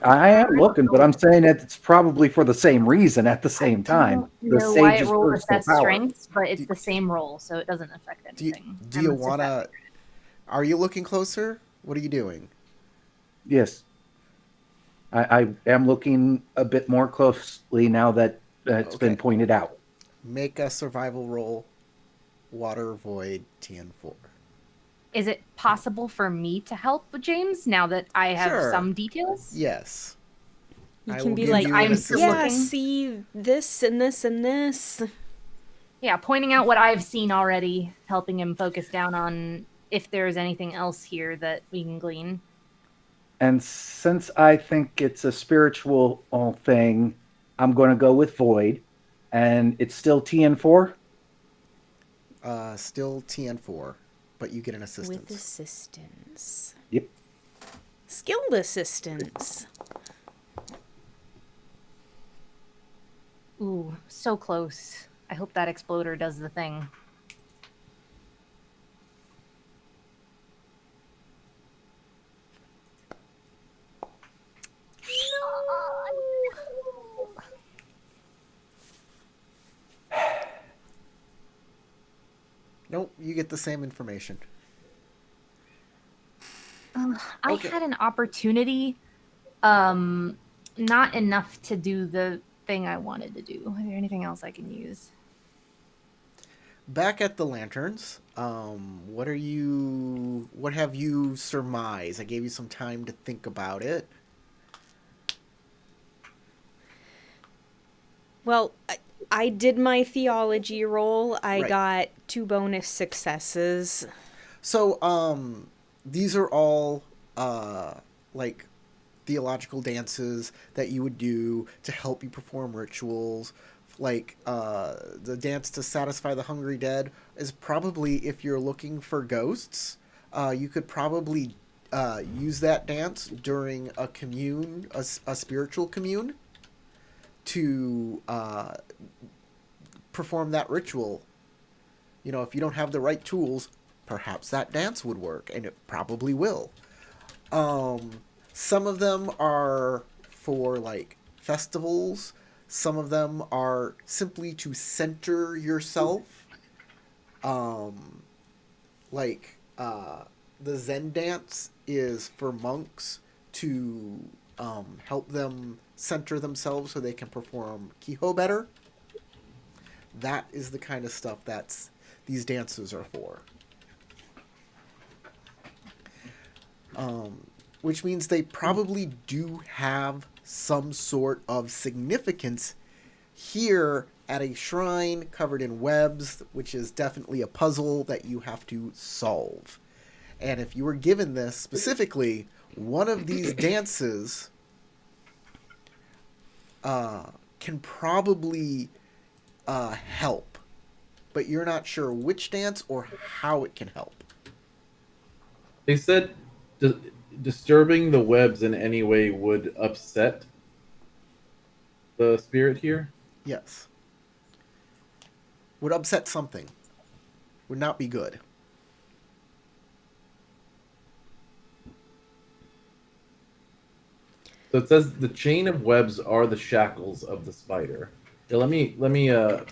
I am looking, but I'm saying that it's probably for the same reason at the same time. The know why it sage's rolled personal assess power. strengths, but it's the same roll, so it doesn't affect anything. Do you want to... Are you looking closer? What are you doing? Yes. I am looking a bit more closely now that it's been Okay. pointed out. Make a survival roll. Water, void, TN4. Is it possible for me to help James now that I have Sure. some details? Yes. You I can will be give like, you an I'm still assistant. yeah, looking. see this and this and this. Yeah, pointing out what I've seen already, helping him focus down on if there's anything else here that we can glean. And since I think it's a spiritual thing, I'm going to go with void. And it's still TN4? Still TN4. but you get an With assistance. assistance. Yep. Skilled assistance. Ooh, so close. I hope that exploder does the thing. Nope, you get the same information. I Okay. had an opportunity, not enough to do the thing I wanted to do. Is there anything else I can use? Back at the lanterns, what have you surmised? I gave you some time to think about it. Well, I did my theology roll. I Right. got 2 bonus successes. So, these are all like theological dances that you would do to help you perform rituals. Like the dance to satisfy the hungry dead is probably, if you're looking for ghosts, you could probably use that dance during a commune, a spiritual commune, to perform that ritual. You know, if you don't have the right tools, perhaps that dance would work, and it probably will. Some of them are for like festivals. Some of them are simply to center yourself. Um, like the Zen dance is for monks to help them center themselves so they can perform Kiho better. That is the kind of stuff that's these dances are for. Which means they probably do have some sort of significance here at a shrine covered in webs, which is definitely a puzzle that you have to solve. And if you were given this specifically, one of these dances can probably help, but you're not sure which dance or how it can help. They said disturbing the webs in any way would upset the spirit here. Yes. Would upset something. Would not be good. So it says the chain of webs are the shackles of the spider. Yeah, let me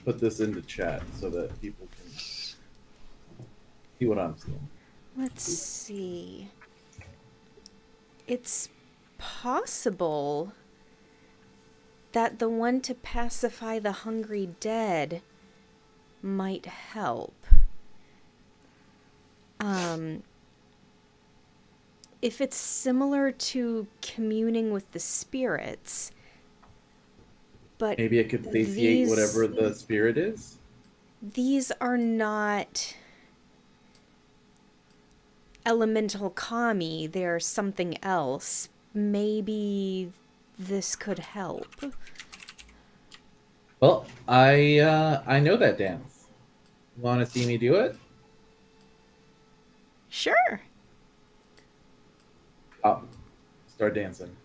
put this into chat so that people can see what I'm seeing. Let's see. It's possible that the one to pacify the hungry dead might help. If it's similar to communing with the spirits, but Maybe it could satiate whatever the spirit is. these are not elemental kami, they're something else. Maybe this could help. Well, I know that dance. Want to see me do it? Sure. Oh, start dancing.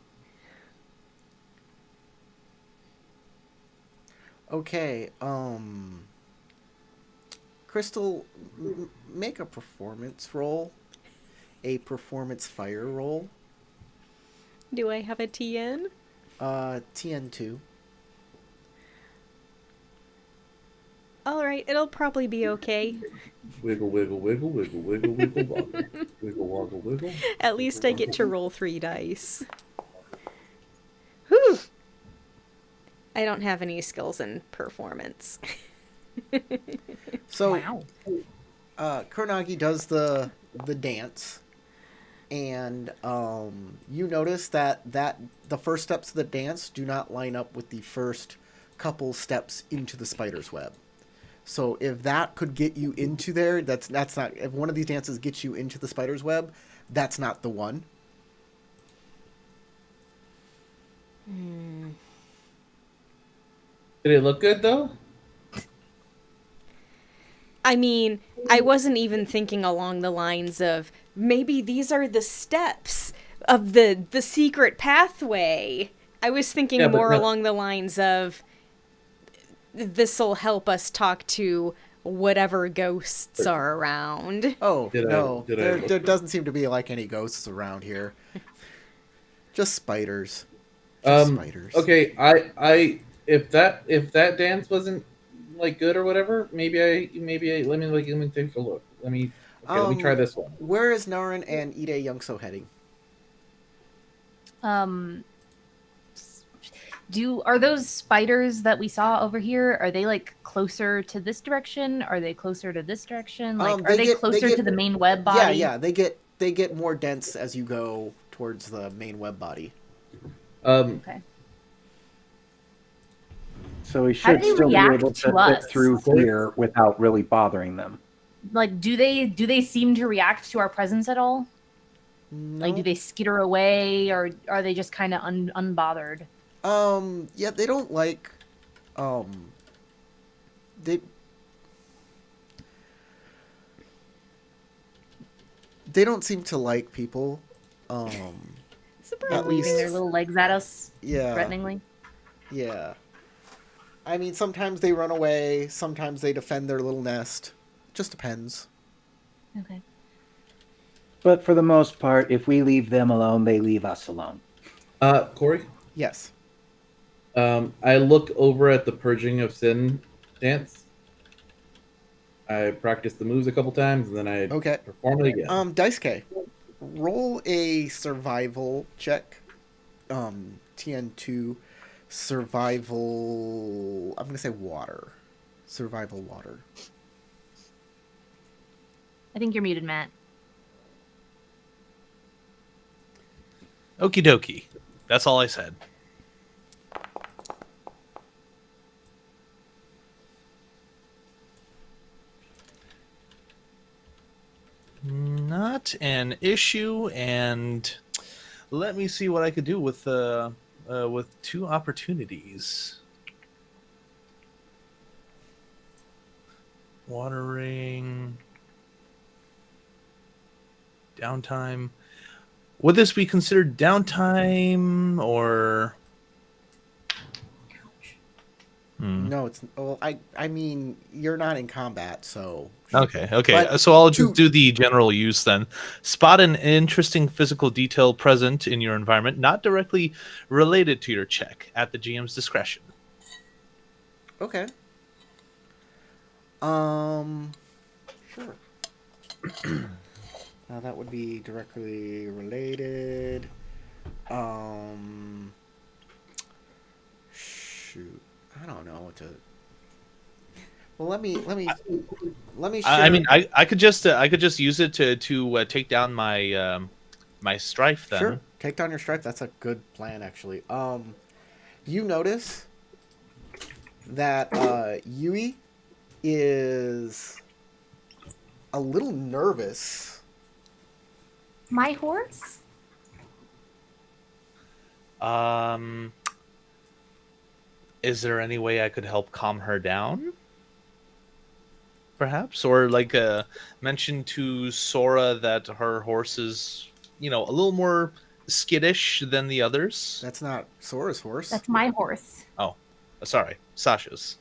Okay, Crystal, make a performance roll. A performance fire roll. Do I have a TN? TN2. All right, it'll probably be okay. Wiggle, wiggle, wiggle, wiggle, wiggle, wiggle, woggle. Wiggle, woggle, wiggle. At least I get to roll 3 dice. Whew! I don't have any skills in performance. So, Wow. Kuronagi does the dance, and you notice that the first steps of the dance do not line up with the first couple steps into the spider's web. So if that could get you into there, that's not. If one of these dances gets you into the spider's web, that's not the one. Did it look good though? I mean, I wasn't even thinking along the lines of maybe these are the steps of the secret pathway. I was thinking Yeah, but more no- along the lines of this'll help us talk to whatever ghosts are around. Oh, Did I- no. did I There, look there for- doesn't seem to be like any ghosts around here. Just spiders. Just spiders. Okay, if that dance wasn't like good or whatever, maybe I let me take a look. Let me try this one. Where is Naren and Ide Youngso heading? Are those spiders that we saw over here? Are they like closer to this direction? Are they closer to this direction? Like, are they closer to the main web body? Yeah, they get more dense as you go towards the main web body. Okay. So we How do should they still be react able to to us? fit through here without really bothering them. Like, do they seem to react to our presence at all? No. Like, do they skitter away, or are they just kind of unbothered? Yeah, they don't like, they don't seem to like people. At Waving their least, little legs at us yeah, threateningly. yeah. I mean, sometimes they run away, sometimes they defend their little nest. Just depends. Okay. But for the most part, if we leave them alone, they leave us alone. Corey, Yes. I look over at the Purging of Sin dance. I practiced the moves a couple times, and then I Okay. perform it again. Dice K, roll a survival check. TN2 survival. I'm gonna say water. Survival water. I think you're muted, Matt. Okie dokie. That's all I said. Not an issue, and let me see what I could do with 2 opportunities. Watering. Downtime. Would this be considered downtime or? No, it's well. I mean, you're not in combat, so. Okay. But So I'll just do the general use then. Spot an interesting physical detail present in your environment, not directly related to your check, at the GM's discretion. Okay. Sure. Now that would be directly related. Shoot, I don't know what to. Well, let me share. I mean, I could just use it to take down my my strife then. Sure, take down your stripe. That's a good plan, actually. You notice that Yui is a little nervous. My horse? Is there any way I could help calm her down? Perhaps, or like mention to Sora that her horse is, a little more skittish than the others. That's not Sora's horse. That's my horse. Oh, sorry, Sasha's.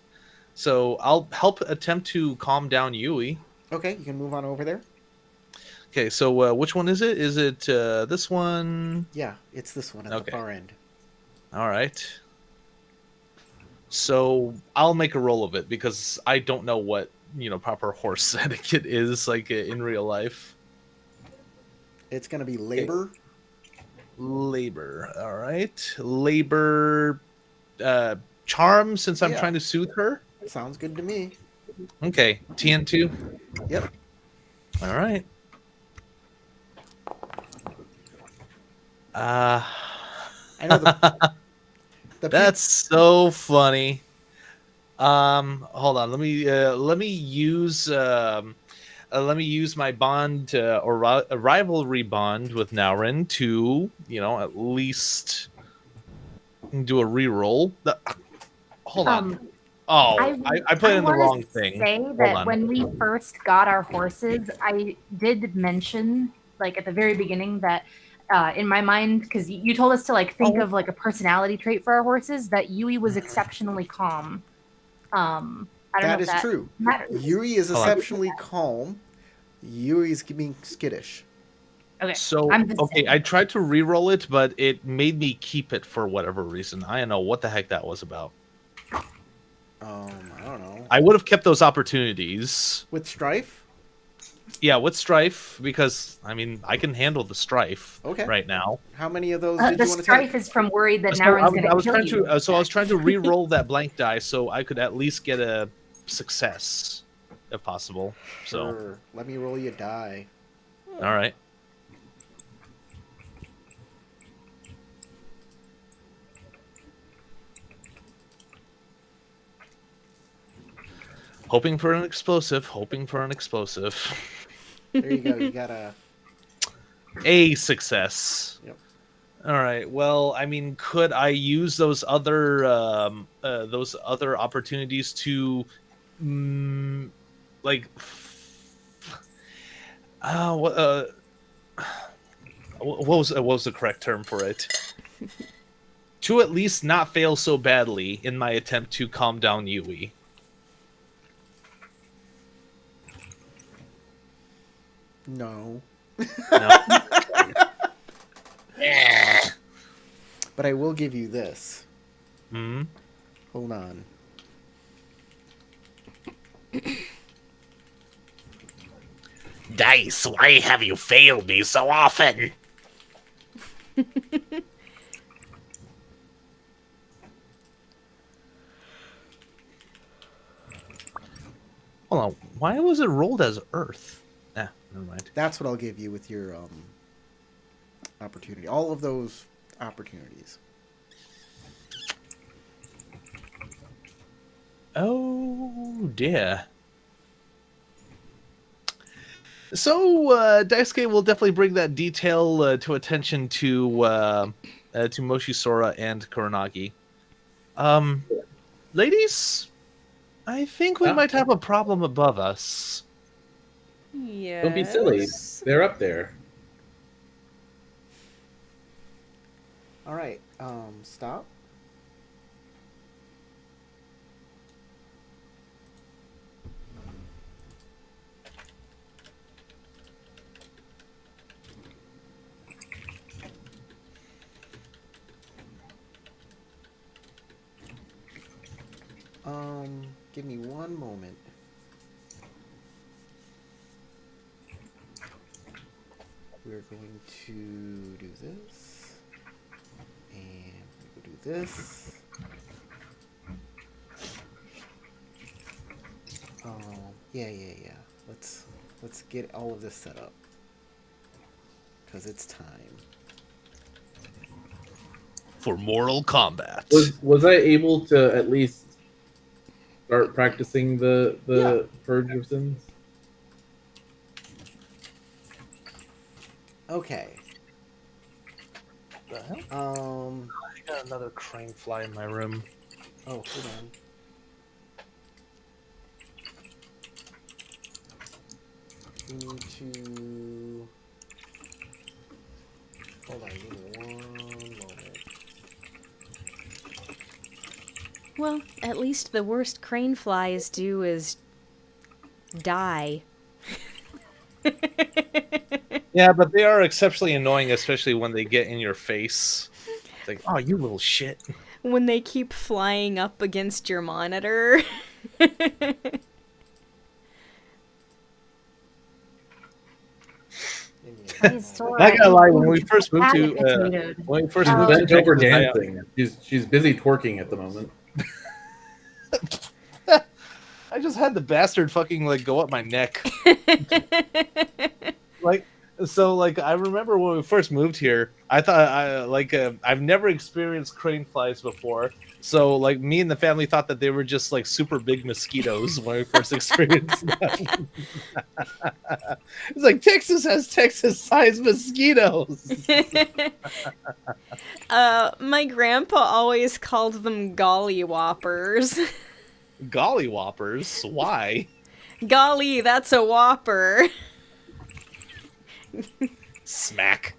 So I'll help attempt to calm down Yui. Okay, you can move on over there. Okay, so which one is it? Is it this one? Yeah, it's this one at the far end. All right. So I'll make a roll of it because I don't know what proper horse etiquette is like in real life. It's gonna be labor. Labor. All right. Labor. Charm. Since I'm trying to soothe her. Sounds good to me. Okay. TN2. Yep. All right. I know That's so funny. Hold on. Let me use my bond or a rivalry bond with Naurin to at least do a reroll. Hold on. Oh, I put in the wanna wrong thing. Say Hold that on. when we first got our horses, I did mention, like at the very beginning, that in my mind, because you told us to like think of like a personality trait for our horses, that Yui was exceptionally calm. I don't know That if is that true. matters. Yuri is Hold on. exceptionally calm. Yuri's being skittish. Okay, So I'm just okay, saying. I tried to re-roll it, but it made me keep it for whatever reason. I don't know what the heck that was about. I don't know. I would have kept those opportunities. With strife? Yeah, with strife, because I mean I can handle the strife Okay. right now. How many of those did The you want to strife take? is from worried that So Naurin's going I was to kill trying you. to I was trying to re-roll that blank die so I could at least get a success, if possible. So Sure. Let me roll you a die. all right. Hoping for an explosive. Hoping for an explosive. There you go. You got A success. Yep. All right. Well, I mean, could I use those other opportunities to, like, what was the correct term for it? To at least not fail so badly in my attempt to calm down Yui. no. No. But I will give you this. Hmm. Hold on. Dice, why have you failed me so often? Hold on. Why was it rolled as Earth? Ah, never mind. That's what I'll give you with your opportunity. All of those opportunities. Oh dear. So Daisuke will definitely bring that detail to attention to Moshi Sora and Kuronagi. Ladies, I think we Yeah. might have a problem above us. Yes. Don't be silly. They're up there. All right. Stop. Give me one moment. We're going to do this. And we'll do this. Yeah. Let's get all of this set up. Because it's time. For Mortal Kombat. Was I able to at least start practicing the Purge of Sins? Okay. The hell? I got another crane fly in my room. Oh, hold on. We need to... Hold on, give me one moment. Well, at least the worst crane flies do is die. Yeah, but they are exceptionally annoying, especially when they get in your face. It's like, oh, you little shit. When they keep flying up against your monitor. Not gonna lie, when we first moved to She's bent over dancing. She's busy twerking at the moment. I just had the bastard fucking like go up my neck. Like I remember when we first moved here, I thought I've never experienced crane flies before. So like me and the family thought that they were just like super big mosquitoes when we first experienced them. It's like Texas has Texas-sized mosquitoes. My grandpa always called them golly whoppers. Golly whoppers, why? Golly, that's a whopper. Smack.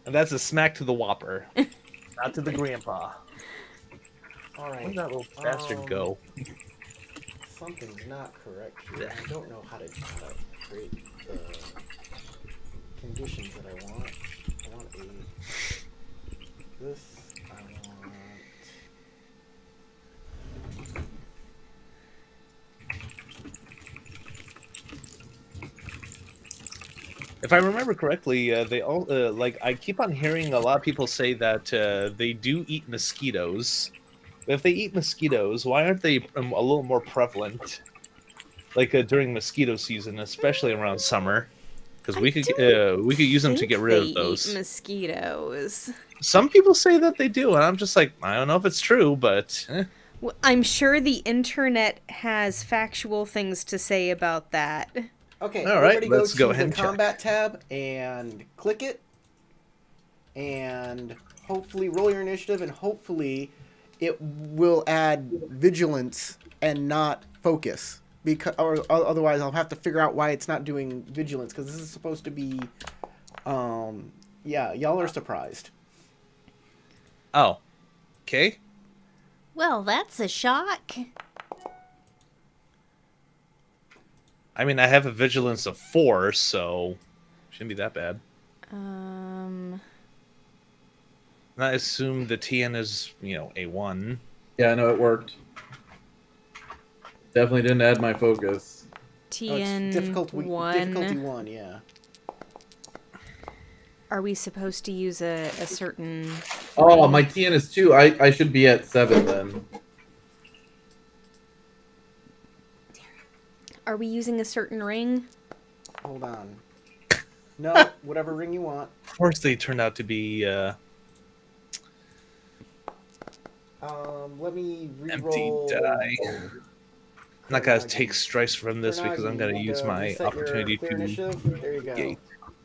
And that's a smack to the whopper, not to the grandpa. All Where right. did that little bastard go? Something's not correct here. I don't know how to create the conditions that I want. I want this. I want. If I remember correctly, they all like I keep on hearing a lot of people say that they do eat mosquitoes. But if they eat mosquitoes, why aren't they a little more prevalent? Like during mosquito season, especially around summer, because we could use them to get rid of those. Eat mosquitoes. Some people say that they do, and I'm just like, I don't know if it's true, but Well, I'm sure the internet has factual things to say about that. Okay, All right, everybody let's go go to ahead the and check. combat tab and click it, and hopefully roll your initiative, and hopefully it will add vigilance and not focus. Because, or otherwise, I'll have to figure out why it's not doing vigilance. Because this is supposed to be, yeah, y'all are surprised. oh, okay. Well, that's a shock. I mean, I have a vigilance of 4, so shouldn't be that bad. Um, And I assume the TN is, a 1. Yeah, I know it worked. Definitely didn't add my focus. Oh, TN it's difficulty 1. 1, yeah. Are we supposed to use a certain... Oh, my TN is 2. I should be at 7 then. Are we using a certain ring? Hold on. No, whatever ring you want. Of course, they turned out to be Let me empty re-roll. die. I'm not gonna take strikes from this because I'm gonna use my reset your opportunity clear to initiative. There you go. gate.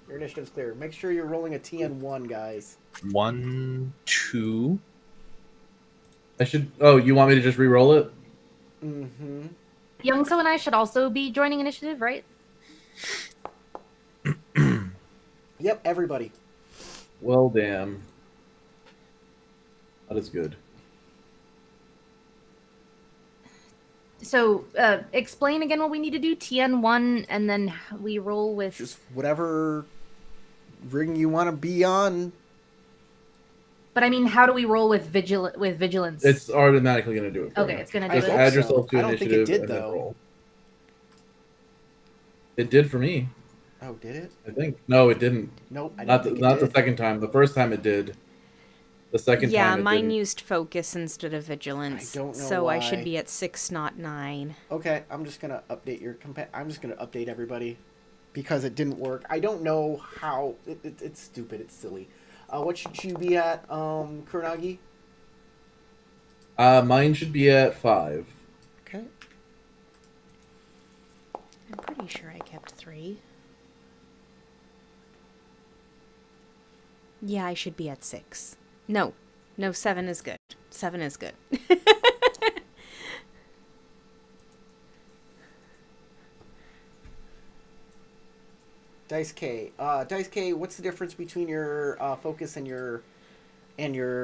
Your initiative's clear. Make sure you're rolling a TN1, guys. 1, 2. I should. Oh, you want me to just re-roll it? Mm-hmm. Youngso and I should also be joining initiative, right? Yep, everybody. Well, damn. That is good. So, explain again what we need to do. TN1, and then we roll with. Just whatever ring you want to be on. But I mean, how do we roll with vigilance? It's automatically going to do it. For Okay, you. it's going to I do Just hope it. add so. yourself to I don't think initiative it did, and then though. roll. It did for me. Oh, did it? I think. No, it didn't. Nope. I Not didn't think not it the did. second time. The first time it did. The second Yeah, time it mine didn't. used focus instead of vigilance. I don't know so I why. should be at 6, not 9. Okay, I'm just gonna update your I'm just gonna update everybody because it didn't work. I don't know how. It's stupid. It's silly. What should you be at, Kuranagi? Mine should be at 5. Okay. I'm pretty sure I kept 3. Yeah, I should be at 6. No, 7 is good. 7 is good. Dice K. Dice K. What's the difference between your focus and your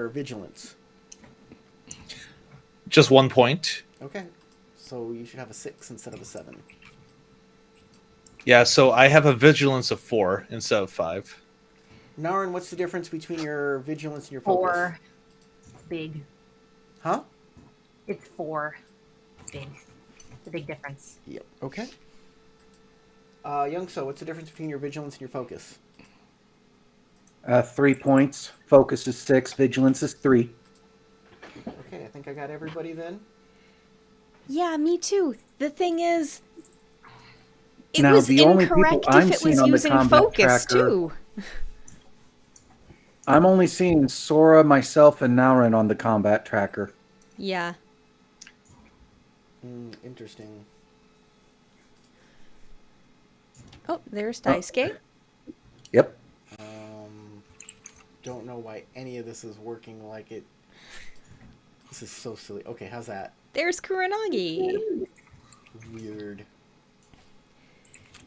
vigilance? Just 1 point. Okay. So you should have a 6 instead of a 7. Yeah, so I have a vigilance of 4 instead of 5. Naren, what's the difference between your vigilance and your focus? 4. It's big. Huh? It's 4. It's big. It's a big difference. Yep. Okay. Youngso, what's the difference between your vigilance and your focus? 3 points. Focus is 6. Vigilance is 3. Okay, I think I got everybody then. Yeah, me too. The thing is, it Now, was the only people incorrect I'm if it seeing was on the using combat focus tracker- too. I'm only seeing Sora, myself, and Naurin on the combat tracker. Yeah. Interesting. Oh, there's Dice Gate. Yep. don't know why any of this is working like it. This is so silly. Okay, how's that? There's Kuranagi. Weird.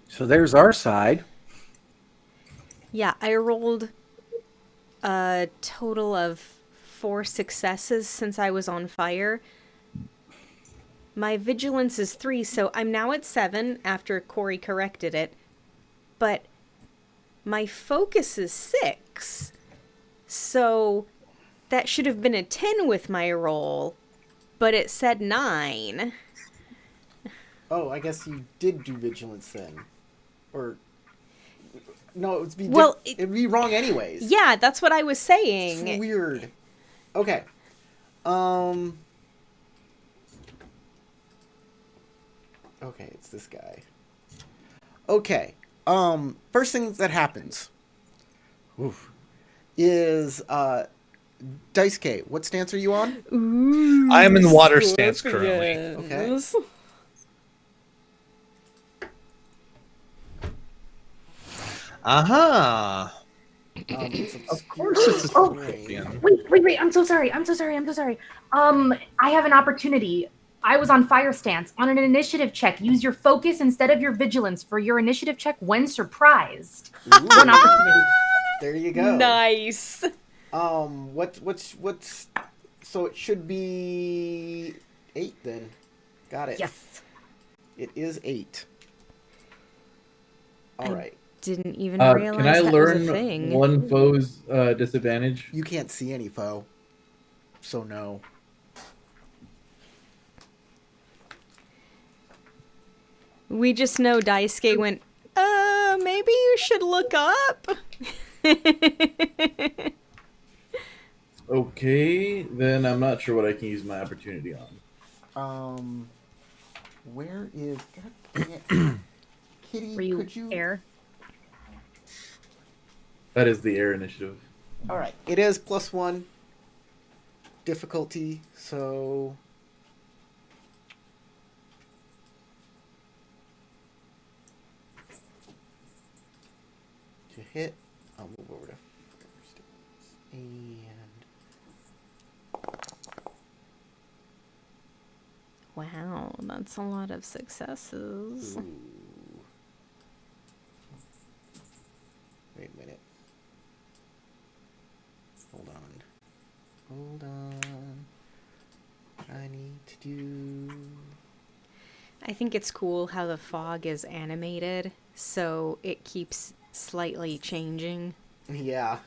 So there's our side. Yeah, I rolled a total of 4 successes since I was on fire. My vigilance is 3, so I'm now at 7 after Corey corrected it. But my focus is 6. So that should have been a 10 with my roll, but it said 9. Oh, I guess you did do vigilance then. Or no, it would be it'd be wrong anyways. Yeah, that's what I was saying. It's weird. Okay. Okay, it's this guy. Okay. First thing that happens is Dice K. What stance are you on? Ooh, I am in water stance currently. Okay. Aha! Of course it's a scorpion. Wait, I'm so sorry. I have an opportunity. I was on fire stance. On an initiative check, use your focus instead of your vigilance for your initiative check when surprised. One opportunity. There you go. Nice. What's so it should be 8 then. Got it. Yes. It is 8. All right. Didn't even Can realize I that learn was a thing. one foe's disadvantage? You can't see any foe. So no. We just know Daisuke went, maybe you should look up. Okay, then I'm not sure what I can use my opportunity on. Where is that? Kitty, Were you could you... air? That is the air initiative. All right. It is +1 difficulty, so... To hit, I'll move over to first. And... Wow, that's a lot of successes. Ooh. Wait a minute. Hold on. I need to do... I think it's cool how the fog is animated, so it keeps slightly changing. Yeah.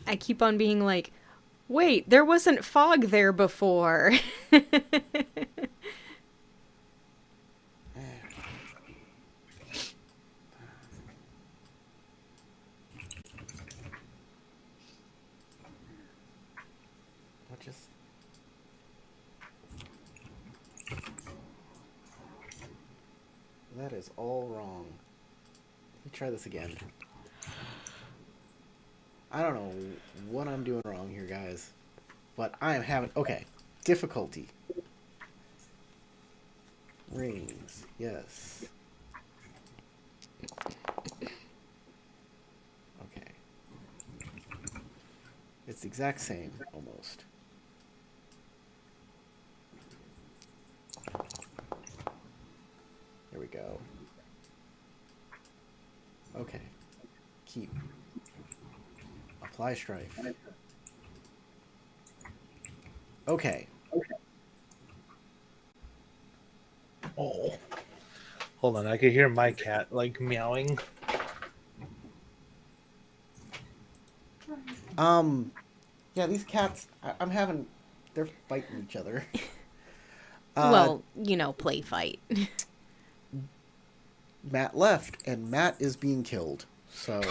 I keep on being like, wait, there wasn't fog there before. That is all wrong. Let me try this again. I don't know what I'm doing wrong here, guys. But I am having... Okay. Difficulty. Rings. Yes. Okay. It's the exact same, almost. There we go. Okay. Keep. Apply strife. Okay. Oh. Hold on, I could hear my cat like meowing. Yeah, these cats, I'm having, they're fighting each other. Well, you know, play fight. Matt left, and Matt is being killed. So.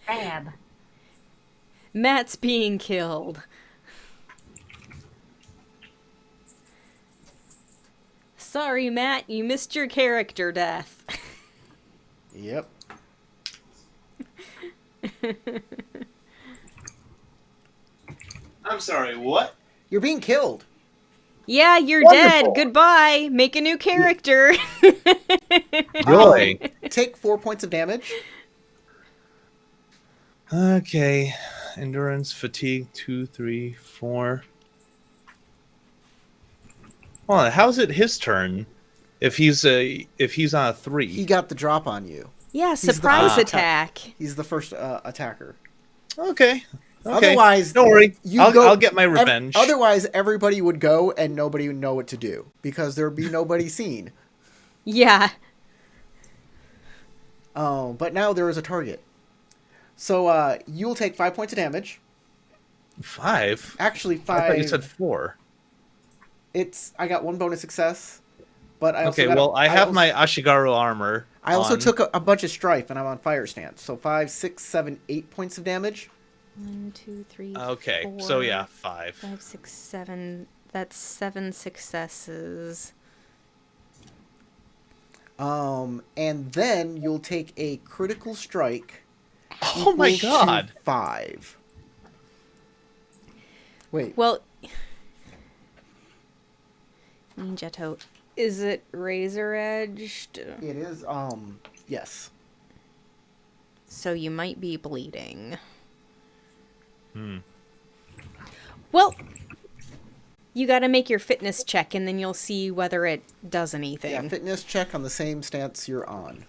Fab. Matt's being killed. Sorry, Matt, you missed your character death. Yep. I'm sorry, what? You're being killed. Yeah, you're Wonderful. dead. Goodbye. Make a new character. Joy. take 4 points of damage. Okay. Endurance, fatigue, 2, 3, 4. Hold on, how's it his turn? If he's on a 3. He got the drop on you. Yeah, He's the surprise first attack. He's the first attacker. Okay. Otherwise, don't worry. you I'll get my revenge. Otherwise, everybody would go and nobody would know what to do because there would be nobody seen. Yeah. Oh, but now there is a target. So you'll take 5 points of damage. 5? Actually, 5. I thought you said 4. I got 1 bonus success, but I also Okay, got I have my Ashigaru armor. I also on. took a bunch of strife, and I'm on fire stance. So 5, 6, 7, 8 points of damage. 1, 2, 3. Okay, 4, so yeah, 5. 5, 6, 7. That's 7 successes. And then you'll take a critical strike. Oh my equal god! to 5. Wait. Well, Ninjato, is it razor edged? It is. Yes. So you might be bleeding. Hmm. Well, you got to make your fitness check, and then you'll see whether it does anything. Yeah, fitness check on the same stance you're on.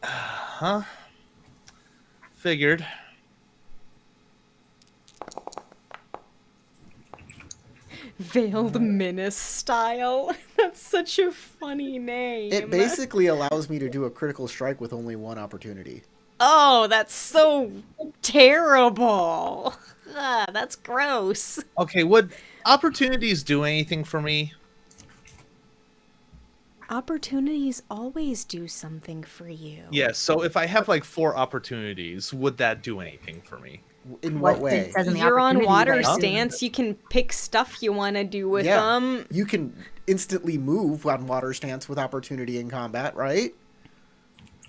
Huh? Figured. Veiled Menace style. That's such a funny name. It basically allows me to do a critical strike with only 1 opportunity. Oh, that's so terrible. That's gross. Okay, would opportunities do anything for me? Opportunities always do something for you. Yes, so if I have like 4 opportunities, would that do anything for me? In what way? it says in the You're on opportunity water right? stance. You can pick stuff you want to do with Yeah. them. You can instantly move on water stance with opportunity in combat, right?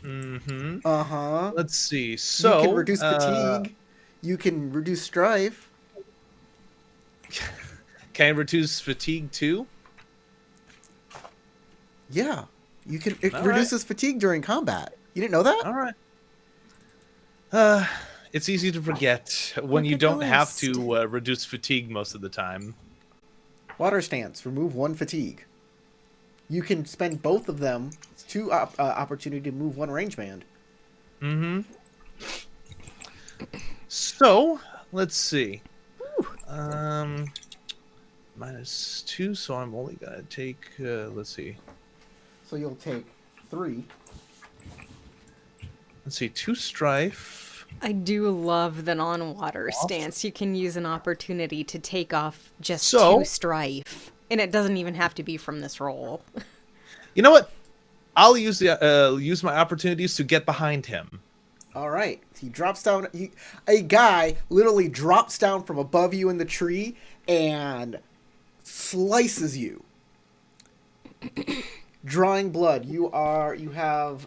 Mm-hmm. Uh-huh. Let's see. So you can reduce fatigue. You can reduce strife. Can I reduce fatigue too? Yeah. You can. It All reduces fatigue during combat. You didn't know that? All right. It's easy to forget when Look you at the don't have list. to reduce fatigue most of the time. Water stance. Remove 1 fatigue. You can spend both of them. It's 2 opportunity to move 1 range band. Mm-hmm. So let's see. -2, so I'm only gonna take. Let's see. So you'll take 3. Let's see. 2 strife. I do love that on water stance you can use an opportunity to take off just So- 2 strife. And it doesn't even have to be from this roll. You know what? I'll use the use my opportunities to get behind him. All right. He drops down. A guy literally drops down from above you in the tree and slices you, drawing blood. You have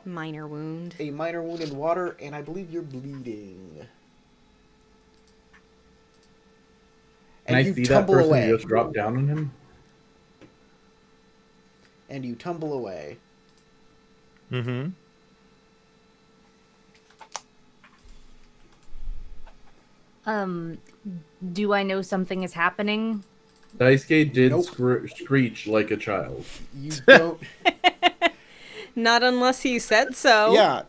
Minor wound. a minor wound in water, and I believe you're bleeding. Can I And you see that tumble person away. just drop down on him? And you tumble away. Mm-hmm. Do I know something is happening? Daisuke did Nope. screech like a child. You don't. Not unless he said so. Yeah.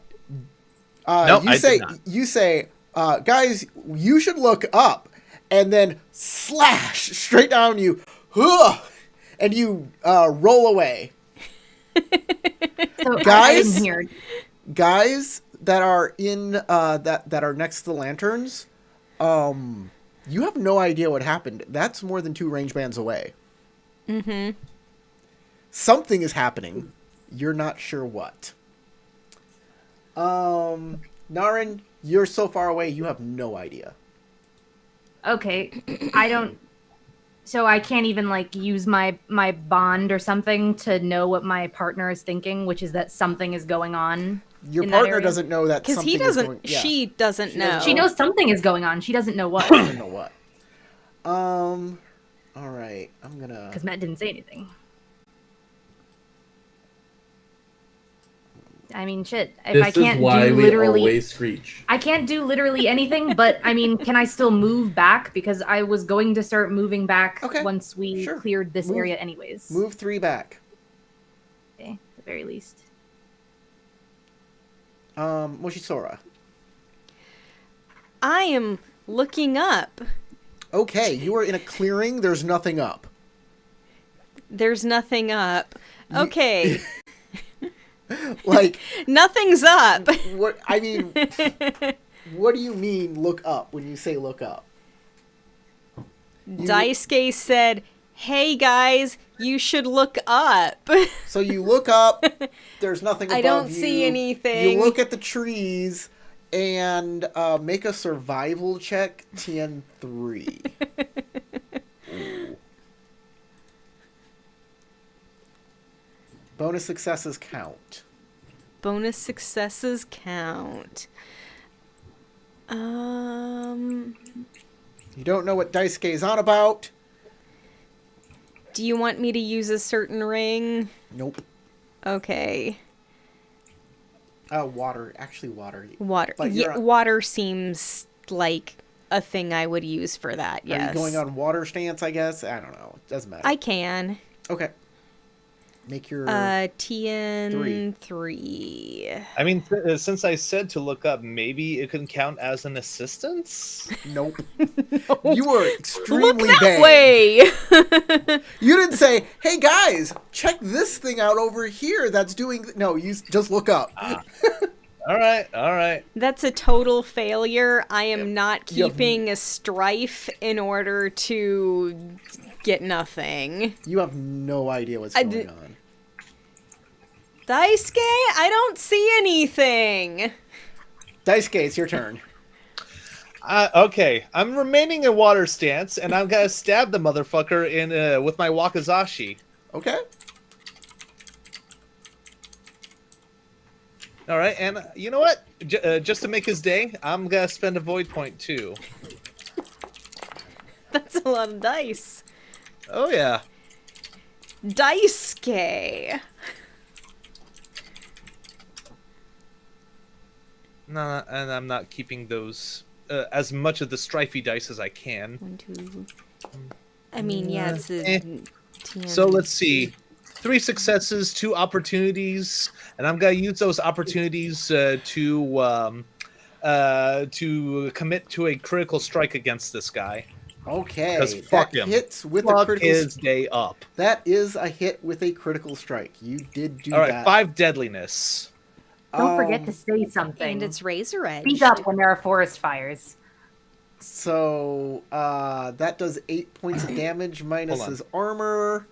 No, you I say did not. you say, guys, you should look up, and then slash straight down you, and you roll away. So I Guys? didn't hear. Guys that are in that are next to the lanterns, you have no idea what happened. That's more than 2 range bands away. Mm-hmm. Something is happening. You're not sure what. Naren, you're so far away, you have no idea. Okay, I don't. So I can't even like use my bond or something to know what my partner is thinking, which is that something is going on. Your in that partner area? doesn't know that Because something he doesn't, is going. Yeah, she doesn't She know. doesn't She knows something is going on. She doesn't know what doesn't know what. All right, I'm gonna. because Matt didn't say anything. I mean, shit. If This I can't is why do we literally, always screech. I can't do literally anything. But I mean, can I still move back? Because I was going to start moving back Okay, once we sure. cleared this Move- area, anyways. Move 3 back. Okay, at the very least. Moshisora. I am looking up. Okay, you are in a clearing. There's nothing up. There's nothing up. Okay. Like, Nothing's up. what? I mean, what do you mean look up when you say look up? Daisuke said, "Hey guys, you should look up." So you look up. There's nothing above I don't you. see anything. You look at the trees and make a survival check. TN3. Ooh. Bonus successes count. Bonus successes count. You don't know what Daisuke is on about? Do you want me to use a certain ring? Nope. Okay. Water. Actually, water. Water. But you're Yeah, on- water seems like a thing I would use for that, Are yes. you going on water stance, I guess? I don't know. It doesn't matter. I can. Okay. Make your... TN3. I mean, since I said to look up, maybe it can count as an assistance. Nope. You were extremely Look that vague. way! You didn't say, hey guys, check this thing out over here that's doing... No, you just look up. All right. That's a total failure. I am not You have- keeping a strife in order to get nothing. You have no idea what's I going did- on. Daisuke, I don't see anything. Daisuke, it's your turn. Okay, I'm remaining in water stance, and I'm gonna stab the motherfucker in with my wakizashi. Okay. All right, and you know what? Just to make his day, I'm gonna spend a void point too. That's a lot of dice. Oh yeah. Daisuke. No, and I'm not keeping those as much of the strifey dice as I can. 1, 2. I mean, yeah, it's a TN. So let's see. 3 successes, 2 opportunities, and I'm gonna use those opportunities to commit to a critical strike against this guy. Okay. 'Cause fuck that him. hits with a Fuck critical... his day up. That is a hit with a critical strike. You did do All right, that. 5 deadliness. Don't forget to say something. And it's razor edge. Speak up when there are forest fires. So, that does 8 points of damage minus Hold on. his armor,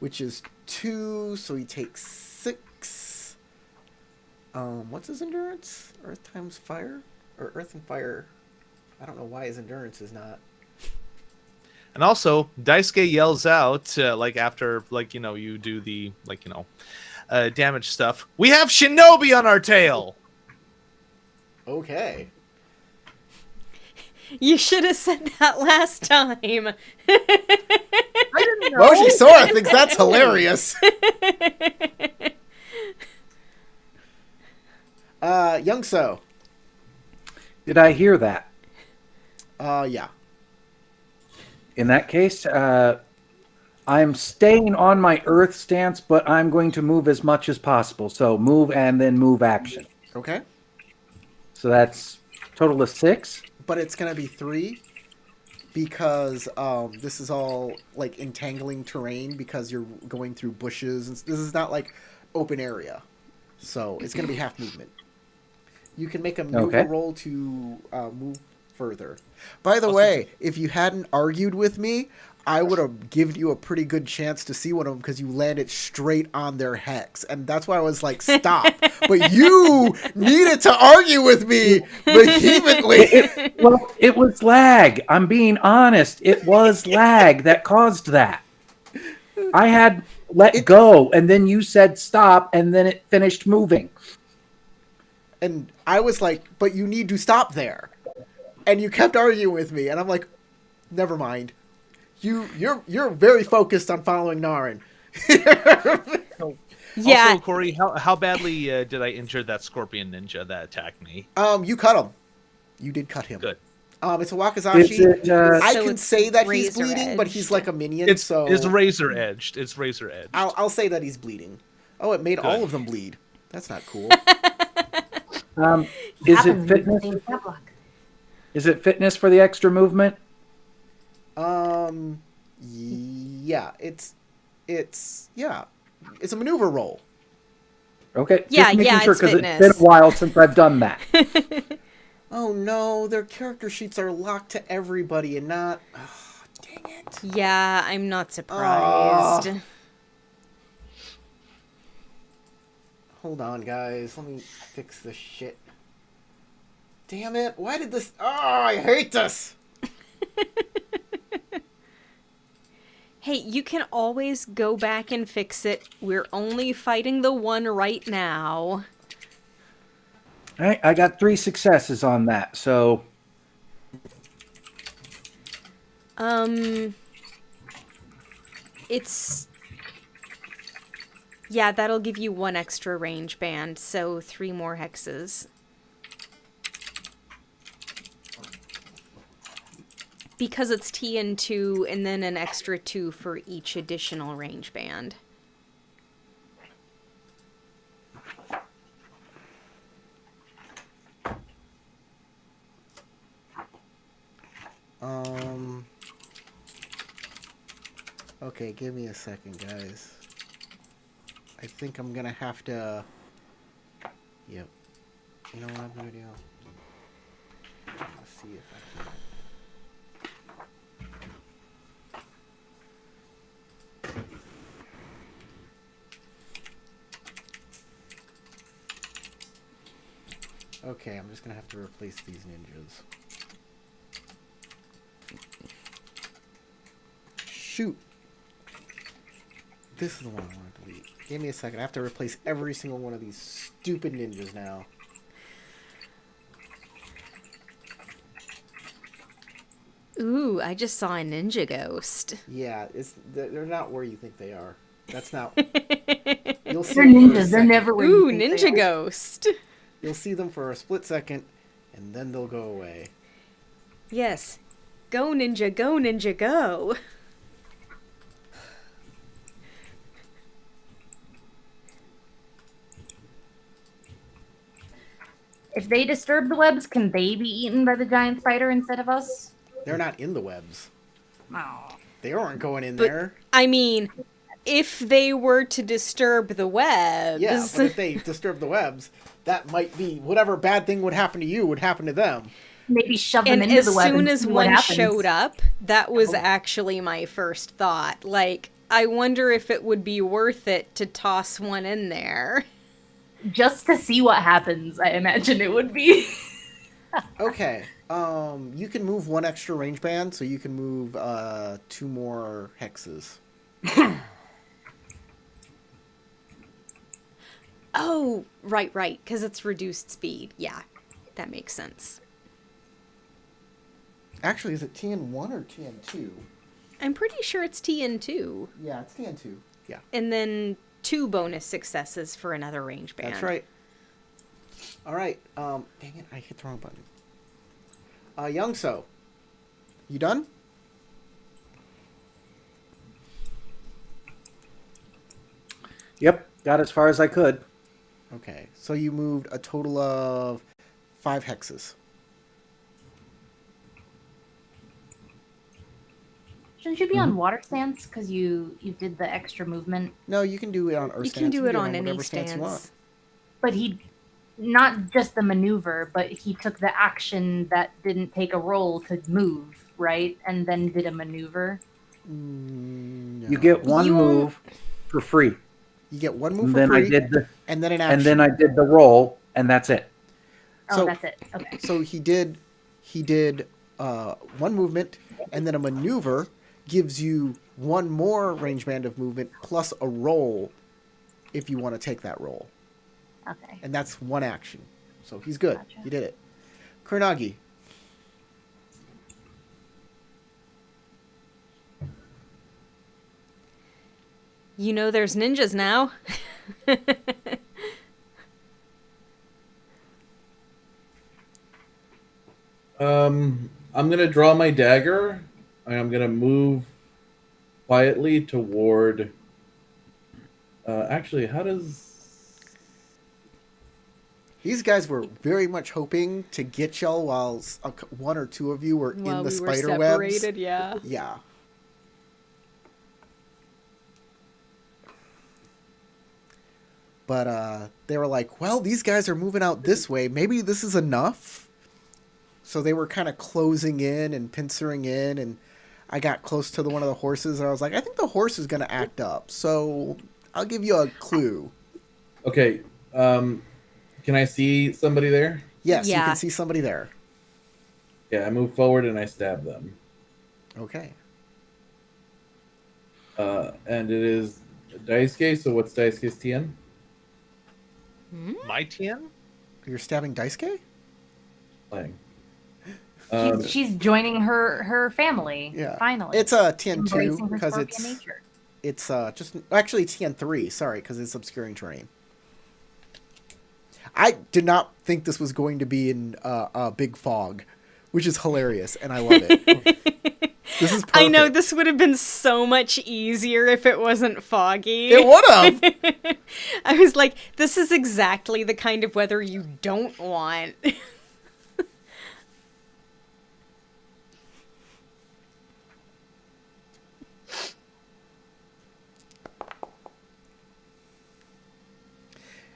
which is 2, so he takes 6. What's his endurance? Earth times fire? Or earth and fire? I don't know why his endurance is not. And also, Daisuke yells out, like after, like, you know, you do the, like, you know, damage stuff. We have Shinobi on our tail! Okay. You should have said that last time. I didn't know. Moshisora thinks that's hilarious. Young So. Did I hear that? Yeah. In that case, I'm staying on my Earth stance, but I'm going to move as much as possible. So move and then move action. Okay. So that's total of 6. But it's going to be 3 because this is all like entangling terrain because you're going through bushes. And this is not like open area. So it's going to be half movement. You can make a maneuver roll to move further. By the way, if you hadn't argued with me, I would have given you a pretty good chance to see one of them because you landed straight on their hex. And that's why I was like, stop. But you needed to argue with me vehemently. Well, it was lag. I'm being honest. It was lag that caused that. I had let go, and then you said stop, and then it finished moving. And I was like, but you need to stop there. And you kept arguing with me. And I'm like, never mind. You're very focused on following Naren. Yeah. Also, Corey, how badly did I injure that scorpion ninja that attacked me? You cut him. You did cut him. Good. It's a Is Wakizashi. it? I So can it's say that he's razor bleeding, but he's edged. like a minion, It's so razor edged. It's razor edged. I'll say that he's bleeding. Oh, it made all Good. of them bleed. That's not cool. Is it Happens with the fitness? same stat block. Is it fitness for the extra movement? Yeah, it's a maneuver roll. Okay. Yeah, just making yeah, sure it's because it's been fitness. a while since I've done that. Oh no, their character sheets are locked to everybody and not. Oh, dang it. Yeah, I'm not surprised. Hold on, guys. Let me fix this shit. Damn it! Why did this? Oh, I hate this. Hey, you can always go back and fix it. We're only fighting the one right now. All right, I got 3 successes on that. So It's... Yeah, that'll give you 1 extra range band, so 3 more hexes. Because it's TN2 and then an extra 2 for each additional range band. Okay, give me a second, guys. I think I'm gonna have to... Yep. You know what I'm gonna do? Let's see if I can... Okay, I'm just gonna have to replace these ninjas. Shoot! This is the one I want to delete. Give me a second. I have to replace every single one of these stupid ninjas now. Ooh, I just saw a ninja ghost. Yeah, they're not where you think they are. That's not... You'll see They're them for a ninjas. They're second. never where you Ooh, think they ninja are. ghost. You'll see them for a split second, and then they'll go away. Yes. Go, ninja, go, ninja, go. If they disturb the webs, can they be eaten by the giant spider instead of us? They're not in the webs. Oh. They aren't going in But- there. I mean, if they were to disturb the webs... Yeah, but if they disturb the webs, that might be whatever bad thing would happen to you would happen to them. Maybe shove them And into as the web soon and as see what one happens. showed up, that was actually my first thought. Like, I wonder if it would be worth it to toss one in there. Just to see what happens, I imagine it would be. Okay. You can move 1 extra range band, so you can move 2 more hexes. Oh, right, because it's reduced speed. Yeah, that makes sense. Actually, is it TN1 or TN2? I'm pretty sure it's TN2. Yeah, it's TN2. Yeah, And then 2 bonus successes for another range band. that's right. All right. Dang it, I hit the wrong button. Youngso, you done? yep, got as far as I could. Okay, so you moved a total of 5 hexes. Shouldn't you be on water stance because you did the extra movement? No, you can do it on Earth You stance. can do it on whatever any stance you want. stance. But he, not just the maneuver, but he took the action that didn't take a roll to move, right? And then did a maneuver. No. You get one You- move for free. You get 1 move And for then free, I did the and then an action. and then I did the roll, and that's it. Oh, So- that's it. Okay. So he did 1 movement, and then a maneuver gives you 1 more range band of movement plus a roll if you want to take that roll. Okay. And that's 1 action. So he's good. Gotcha. You did it. Kuranagi. You know there's ninjas now. I'm gonna draw my dagger, and I'm gonna move quietly toward. Actually, how does? These guys were very much hoping to get y'all while one or two of you were in While the we were spider webs. separated, yeah. Yeah. But they were like, well, these guys are moving out this way. Maybe this is enough. So they were kind of closing in and pincering in, and I got close to one of the horses, and I was like, I think the horse is going to act up. So I'll give you a clue. Okay. Can I see somebody there? Yes, you Yeah. can see somebody there. Yeah, I move forward and I stab them. Okay. And it is Daisuke, so what's Daisuke's TN? My TN? You're stabbing Daisuke? Playing. She's joining her family. Yeah. Finally. It's a TN2 Embracing her because scorpion it's nature. it's just actually TN3. Sorry, because it's obscuring terrain. I did not think this was going to be in a big fog, which is hilarious, and I love it. This is perfect. I know this would have been so much easier if it wasn't foggy. It would have. I was like, this is exactly the kind of weather you don't want.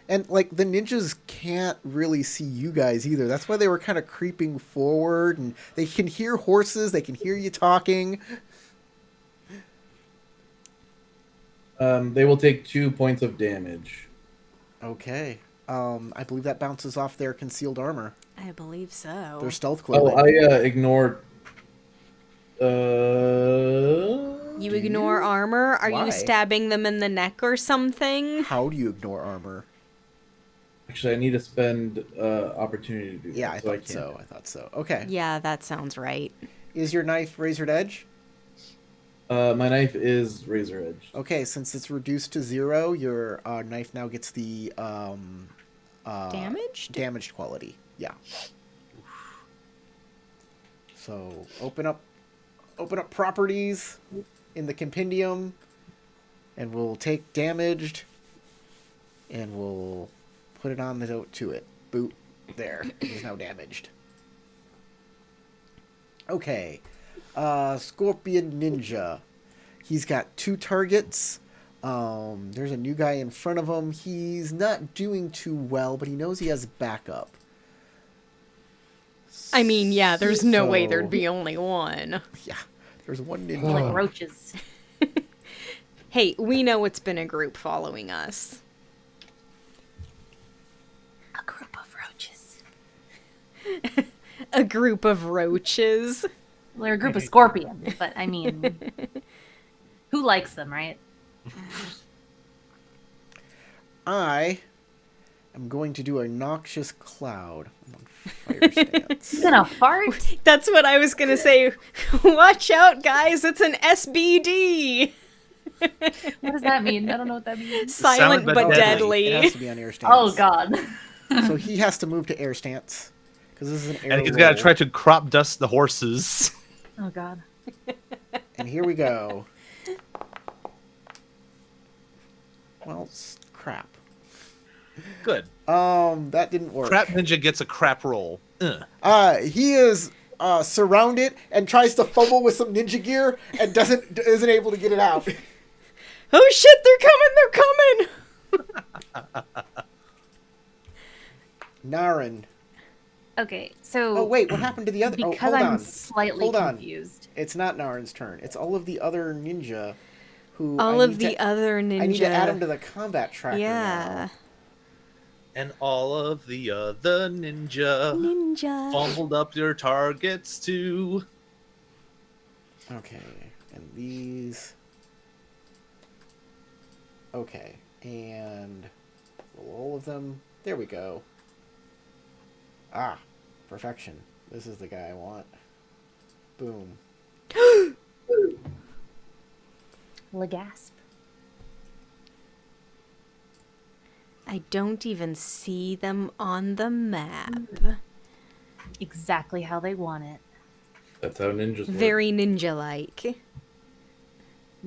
And, like, the ninjas can't really see you guys either. That's why they were kind of creeping forward, and they can hear horses, they can hear you talking. They will take 2 points of damage. Okay. I believe that bounces off their concealed armor. I believe so. Their stealth Oh, clothing. I ignored. You ignore armor? Are Why? you stabbing them in the neck or something? How do you ignore armor? Actually, I need to spend opportunity to do that. Yeah, I thought can't. so. I thought so. Okay. Yeah, that sounds right. Is your knife razored edge? My knife is razor edge. Okay, since it's reduced to 0, your knife now gets the Damaged? damaged quality. Yeah. So open up properties in the compendium, and we'll take damaged, and we'll put it on the note to it. Boot. There. He's now damaged. Okay. Scorpion Ninja. He's got 2 targets. There's a new guy in front of him. He's not doing too well, but he knows he has backup. I mean, yeah, there's no way So- there'd be only one. Yeah. There's one Like ninja. roaches. Hey, we know it's been a group following us. A group of roaches. A group of roaches. Well, they're a group of scorpions, but I mean, who likes them, right? I am going to do a noxious cloud. I'm on fire stance. He's gonna fart. That's what I was gonna say. Watch out, guys! It's an SBD. What does that mean? I don't know what that means. Silent but but deadly. It deadly. has to be on air stance. Oh God. So he has to move to air stance. Because this is an air And he's got to roll. try to crop dust the horses. Oh God. And here we go. Well, crap. Good. That didn't work. Crap Ninja gets a crap roll. Ugh. He is surrounded and tries to fumble with some ninja gear and isn't able to get it out. Oh shit! They're coming! Naren. Okay, so Oh wait, what happened to the other? because hold I'm on. slightly Hold on. confused. It's not Naren's turn. It's all of the other ninja who. All of the other ninja. I need to add them to the combat tracker. Yeah. And all of the other ninja Ninja. fumbled up their targets too. Now. Okay, and these. Okay, and roll all of them. There we go. Ah, perfection. This is the guy I want. Boom. Legasp. I don't even see them on the map. Exactly how they want it. That's how ninjas work. Very ninja-like.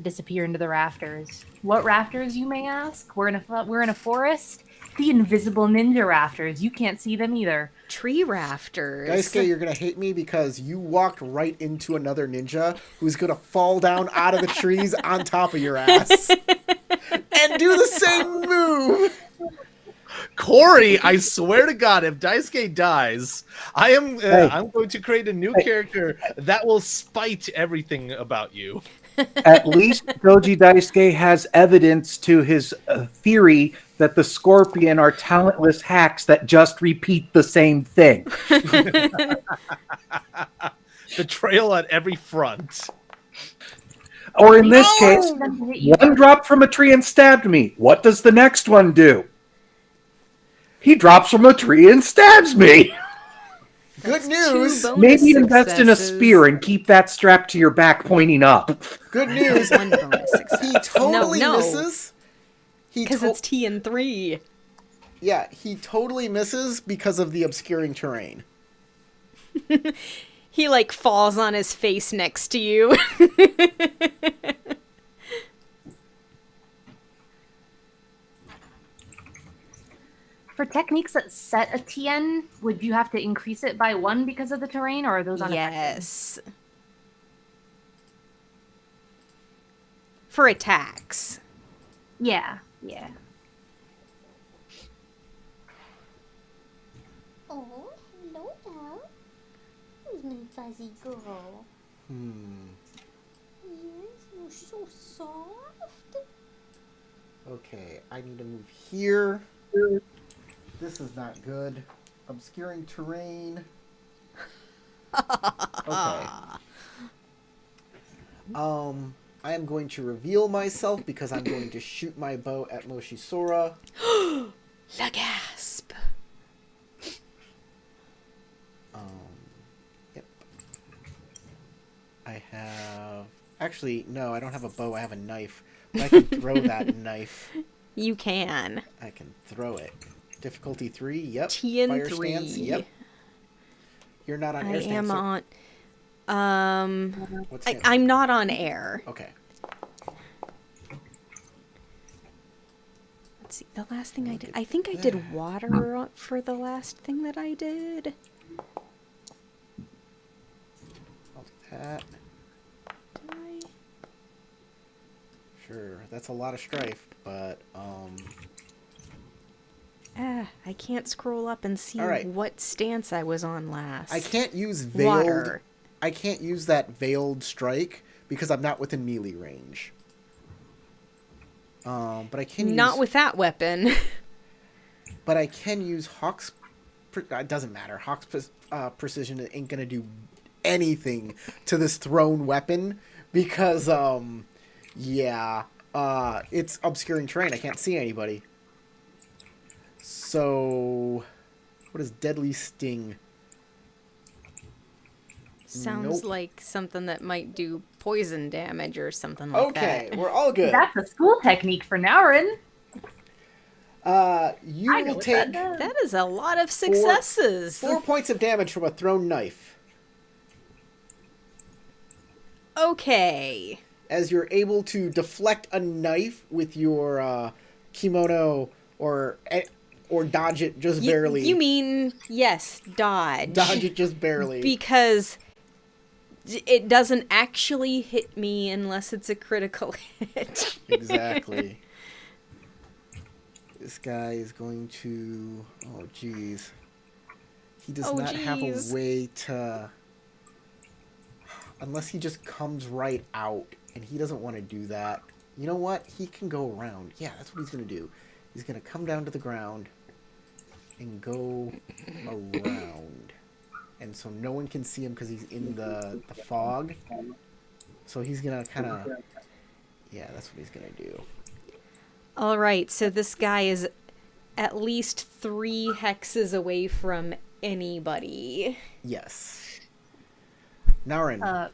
Disappear into the rafters. What rafters, you may ask? We're in a forest. The invisible ninja rafters. You can't see them either. Tree rafters. Daisuke, you're gonna hate me because you walked right into another ninja who's gonna fall down out of the trees on top of your ass and do the same move. Corey, I swear to God, if Daisuke dies, I'm going to create a new character that will spite everything about you. At least Doji Daisuke has evidence to his theory that the Scorpion are talentless hacks that just repeat the same thing. Betrayal on every front. Or in this case, one dropped from a tree and stabbed me. What does the next one do? He drops from a tree and stabs me. Good news. Maybe invest in a spear and keep that strapped to your back pointing up. Good news. One bonus success. He totally No. misses. Because it's T and 3. Yeah, he totally misses because of the obscuring terrain. He like falls on his face next to you. For techniques that set a TN, would you have to increase it by 1 because of the terrain, or are those unaffected? Yes. For attacks. Yeah. Oh, hello now. Who's my fuzzy girl? Yes, you're so soft. Okay, I need to move here. This is not good. Obscuring terrain. Okay. I am going to reveal myself because I'm going to shoot my bow at Moshisora. La gasp. Yep. I have... Actually, no, I don't have a bow. I have a knife. But I can throw that knife. You can. I can throw it. Difficulty 3, yep. T and Fire 3. stance, yep. You're not on I air stance. am on... What stance? I'm not on air. Okay. Let's see. The last thing I did... I think I did water for the last thing that I did. I'll do that. Did I? Sure, that's a lot of strife, but, I can't scroll up and see All right. what stance I was on last. I can't use veiled... Water. I can't use that veiled strike because I'm not within melee range. But I can use... Not with that weapon. But I can use Hawk's... It doesn't matter. Hawk's precision ain't gonna do anything to this thrown weapon because, it's obscuring terrain. I can't see anybody. So, what is Deadly Sting? Sounds Nope. like something that might do poison damage or something like Okay, that. we're all good. That's a school technique for Naurin. You I know will what take that does. That is a lot of successes. 4 points of damage from a thrown knife Okay. as you're able to deflect a knife with your kimono or dodge it just barely. You mean, yes, dodge. Dodge it just barely. Because it doesn't actually hit me unless it's a critical hit. Exactly. This guy is going to... Oh, jeez. He does not have a jeez. way to... Unless he just comes right out, and he doesn't want to do that. You know what? He can go around. Yeah, that's what he's going to do. He's going to come down to the ground and go around. And so no one can see him because he's in the fog. So he's going to kind of... Yeah, that's what he's going to do. All right, so this guy is at least 3 hexes away from anybody. Yes. Naurin.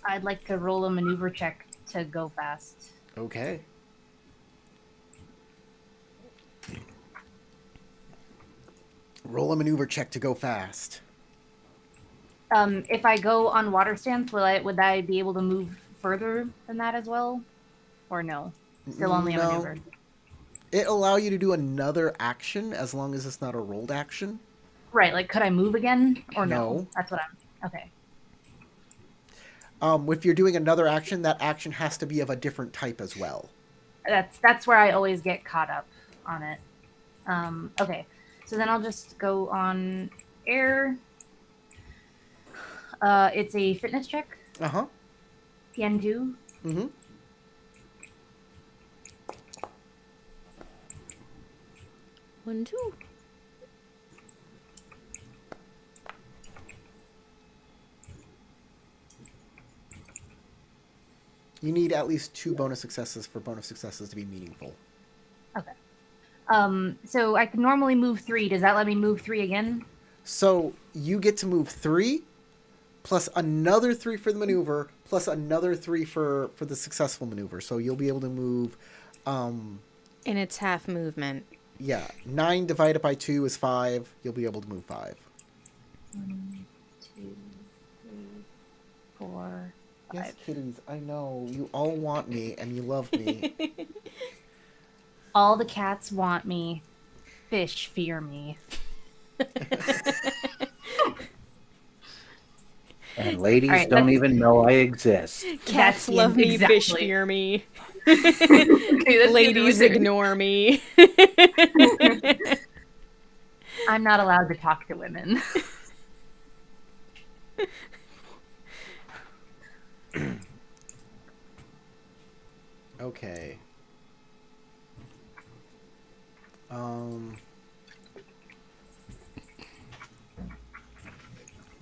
I'd like to roll a maneuver check to go fast. Okay. Roll a maneuver check to go fast. If I go on water stance, would I be able to move further than that as well? Or no? Still only a No. maneuver. It allow you to do another action as long as it's not a rolled action. Right, like could I move again? Or no? No. That's what I'm okay. If you're doing another action, that action has to be of a different type as well. That's where I always get caught up on it. Okay. So then I'll just go on air. It's a fitness check. Uh-huh. PN2. Mm-hmm. One, two. You need at least 2 bonus successes for bonus successes to be meaningful. Okay. So I can normally move 3. Does that let me move 3 again? So you get to move 3, plus another 3 for the maneuver, plus another 3 for the successful maneuver. So you'll be able to move, And it's half movement. yeah, 9 divided by 2 is 5. You'll be able to move 5. 1, 2, 3, 4, 5. Yes, kitties, I know. You all want me, and you love me. All the cats want me. Fish fear me. And ladies All right, don't that's- even know I exist. Cats That's love me, exactly. fish fear me. Okay, that's Ladies the other ignore me. I'm not allowed to talk to women. Okay.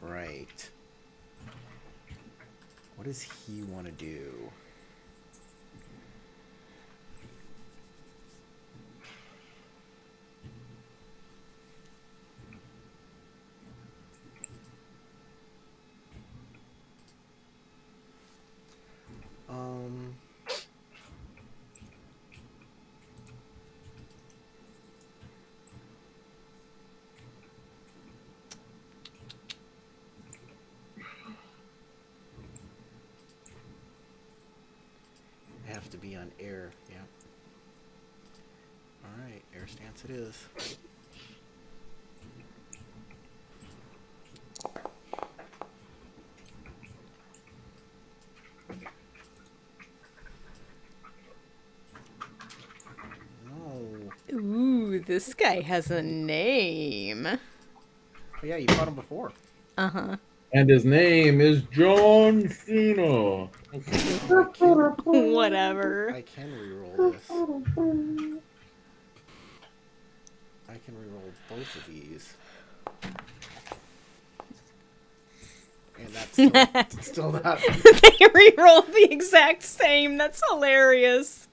Right. What does he want to do? I have to be on air, yeah. Alright, air stance it is. Oh. Ooh, this guy has a name. Oh yeah, you fought him before. Uh-huh. And his name is John Cena. Whatever. I can reroll this. I can reroll both of these. And that's still not... They rerolled the exact same. That's hilarious.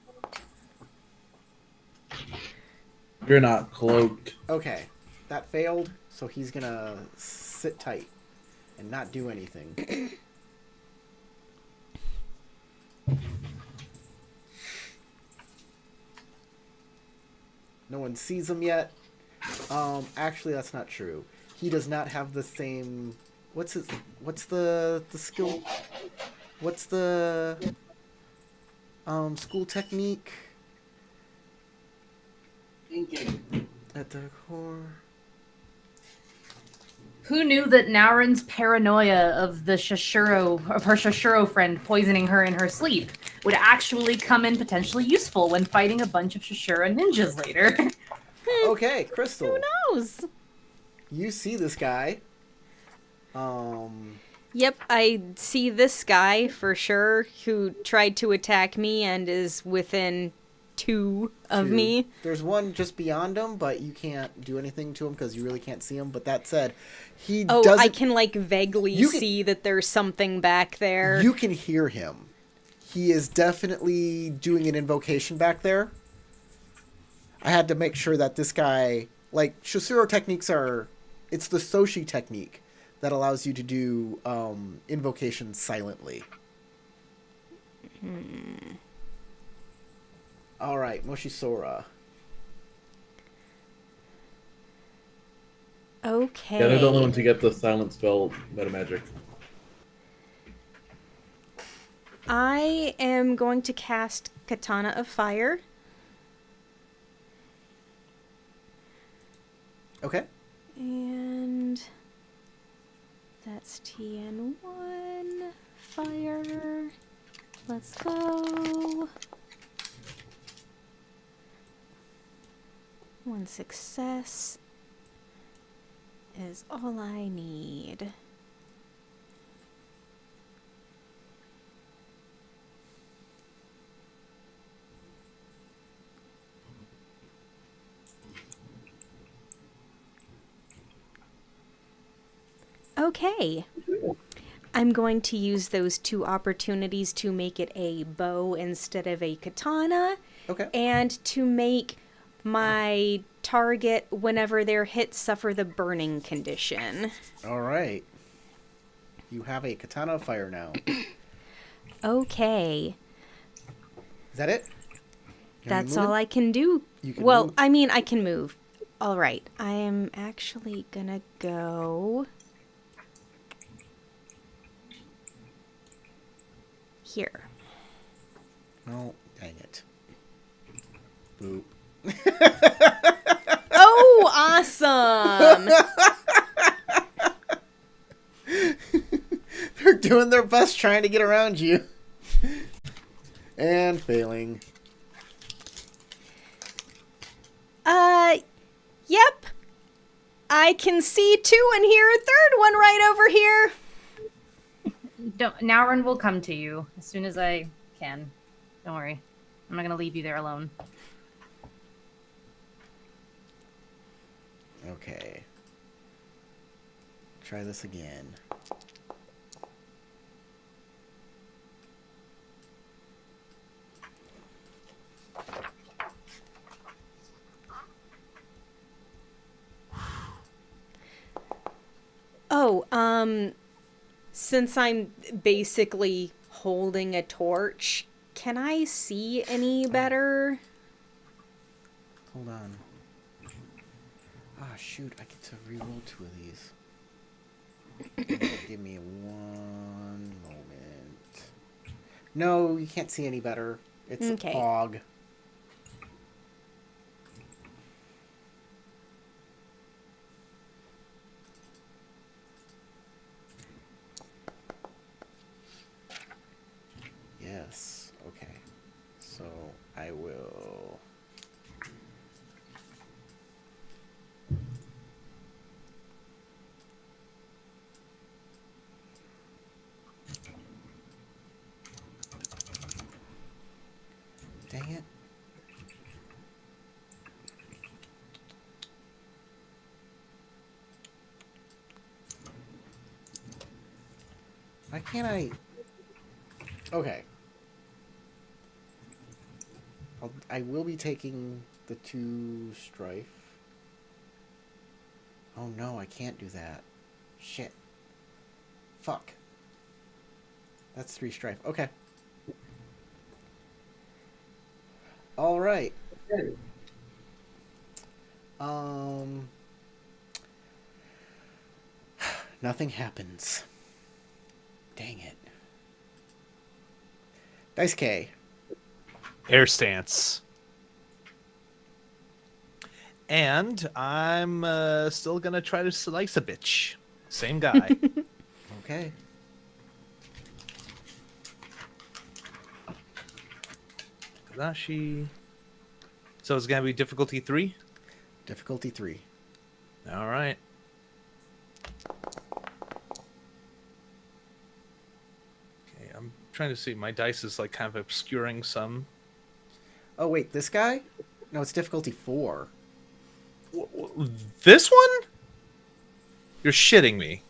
You're not cloaked. Okay, that failed, so he's gonna sit tight and not do anything. No one sees him yet. Actually, that's not true. He does not have the same... What's the skill? What's the school technique? Thinking. At the core. Who knew that Naurin's paranoia of her Shashuro friend poisoning her in her sleep would actually come in potentially useful when fighting a bunch of Shashuro ninjas later? Okay, Crystal. Who knows? You see this guy. Yep, I see this guy for sure who tried to attack me and is within 2 of Two. me. There's one just beyond him, but you can't do anything to him because you really can't see him. But that said, he Oh, doesn't... I can like vaguely You can- see that there's something back there. You can hear him. He is definitely doing an invocation back there. I had to make sure that this guy... Like, Shasuro techniques are... It's the Soshi technique that allows you to do invocations silently. Alright, Moshisora. Okay. Yeah, they're the only ones who get the silent spell meta magic. I am going to cast Katana of Fire. Okay. And that's TN1 fire. Let's go. 1 success is all I need. Okay. I'm going to use those 2 opportunities to make it a bow instead of a katana. Okay. And to make my target, whenever they're hit, suffer the burning condition. All right. You have a Katana of Fire now. Okay. Is that it? That's all I can do. You can Well, move. I mean, I can move. All right. I am actually gonna go here. Oh, dang it. Boop. Oh, awesome! They're doing their best trying to get around you. And failing. Yep. I can see 2 and hear a third one right over here. Naurin will come to you as soon as I can. Don't worry. I'm not going to leave you there alone. Okay. Try this again. Oh, since I'm basically holding a torch, can I see any better? Hold on. Ah, shoot. I get to reroll 2 of these. Give me 1 moment. No, you can't see any better. It's Okay. fog. Yes. Okay. So I will. Dang it. Why can't I? Okay. I will be taking the 2 strife. Oh no, I can't do that. Shit. Fuck. That's 3 strife. Okay. All right. Nothing happens. Dang it. Dice K. Air stance. And I'm still gonna try to slice a bitch. Same guy. Okay. Kadashi. So it's gonna be difficulty 3? Difficulty 3. All right. Okay, I'm trying to see. My dice is like kind of obscuring some. Oh wait, this guy? No, it's difficulty 4. This one? You're shitting me.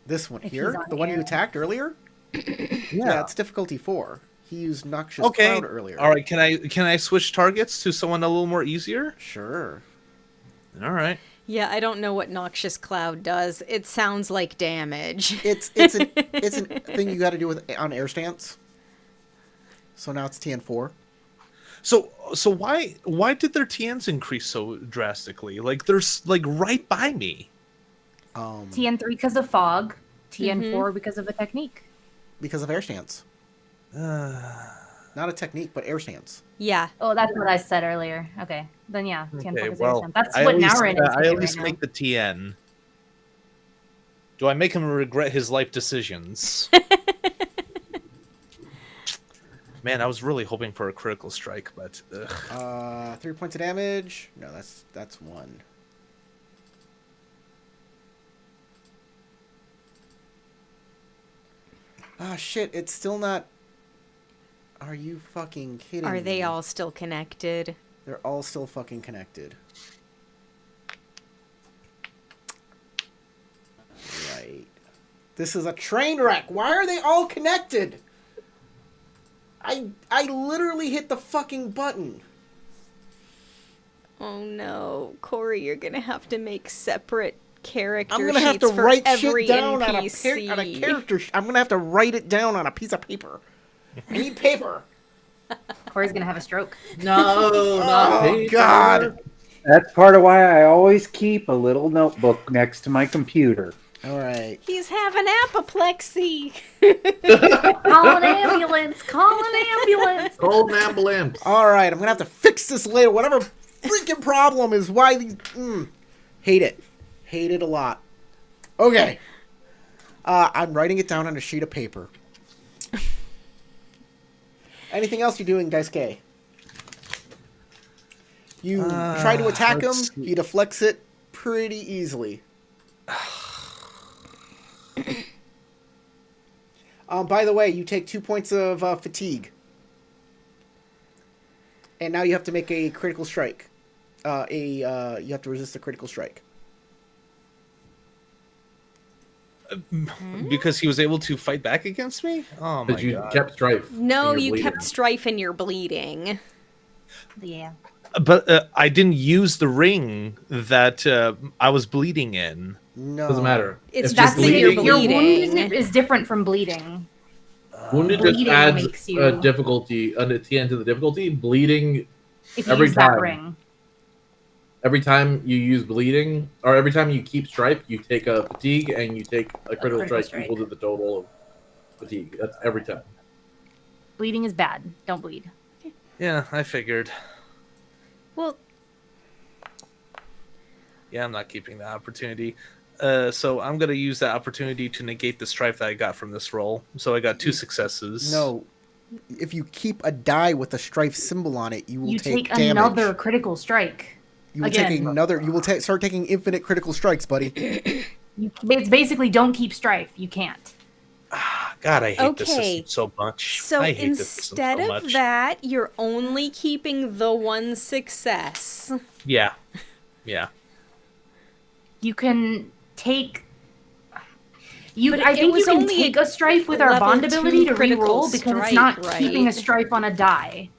This one If here? he's on The one you air. attacked earlier? Yeah, it's difficulty 4. He used Noxious Okay. Cloud earlier. All right. Can I switch targets to someone a little more easier? Sure. All right. Yeah, I don't know what Noxious Cloud does. It sounds like damage. It's an thing you got to do with on air stance. So now it's TN4. So why did their TNs increase so drastically? Like they're like right by me. TN3 because of fog, TN4 because of a technique. Because of air stance. Not a technique, but air stance. Yeah. Oh, that's what I said earlier. Okay, then yeah, TN4 Okay, because well, that's I what at least, Naurin is I doing at least right make the TN. Do I make him regret his life decisions? Man, I was really hoping for a critical strike, but 3 points of damage. No, that's 1. Ah, shit! It's still not. Are you fucking kidding me? Are they all still connected? They're all still fucking connected. Right. This is a train wreck. Why are they all connected? I literally hit the fucking button. Oh no, Corey, you're gonna have to make separate character I'm gonna have sheets to for write every shit down NPC. on a character. I'm gonna have to write it down on a piece of paper. I need paper. Corey's gonna have a stroke. No, not Oh paper. God. That's part of why I always keep a little notebook next to my computer. All right. He's having apoplexy. Call an ambulance! Call an ambulance! Call an ambulance. All right. I'm gonna have to fix this later. Whatever freaking problem is why these. Hate it. Hate it a lot. Okay. I'm writing it down on a sheet of paper. Anything else you're doing, Daisuke? You try to attack him. He deflects it pretty easily. By the way, you take 2 points of fatigue. And now you have to make a critical strike. You have to resist a critical strike. because he was able to fight back against me. Oh my Because you god! kept strife. No, and you you're kept bleeding. strife and you're bleeding. Yeah. But I didn't use the ring that I was bleeding in. No. Doesn't matter. It's If just you're that you're Your bleeding. wound is different from bleeding. Wounded just Bleeding adds makes you- a difficulty, a TN to the difficulty. Bleeding, If you Every use that time. ring. every time you use bleeding, or every time you keep strife, you take a fatigue and you take a critical strike strike. equal to the total of fatigue. That's every time. Bleeding is bad. Don't bleed. Yeah, I figured. Well, Yeah, I'm not keeping that opportunity. So I'm gonna use that opportunity to negate the strife that I got from this roll. So I got 2 successes. No. If you keep a die with a strife symbol on it, you will You take take damage. another critical strike. You will take again. another. You will start taking infinite critical strikes, buddy. It's basically don't keep strife. You can't. God, I hate this Okay. system so much. so I hate this system instead so of much. that, you're only keeping the 1 success. Yeah. Yeah. You can take. You, But I it think you was can only take a a strife with our level bond 2 ability to critical reroll because it's not strike, keeping a right? strife on a die.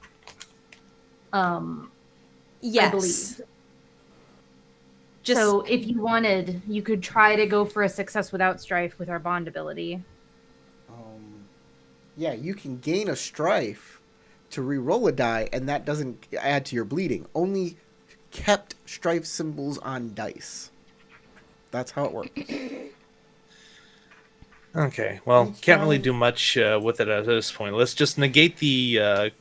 Yes. I believe. Just So if you wanted, you could try to go for a success without strife with our bond ability. Yeah, you can gain a strife to re-roll a die, and that doesn't add to your bleeding. Only kept strife symbols on dice. That's how it works. Okay. Well, It's can't really fine. do much with it at this point. Let's just negate the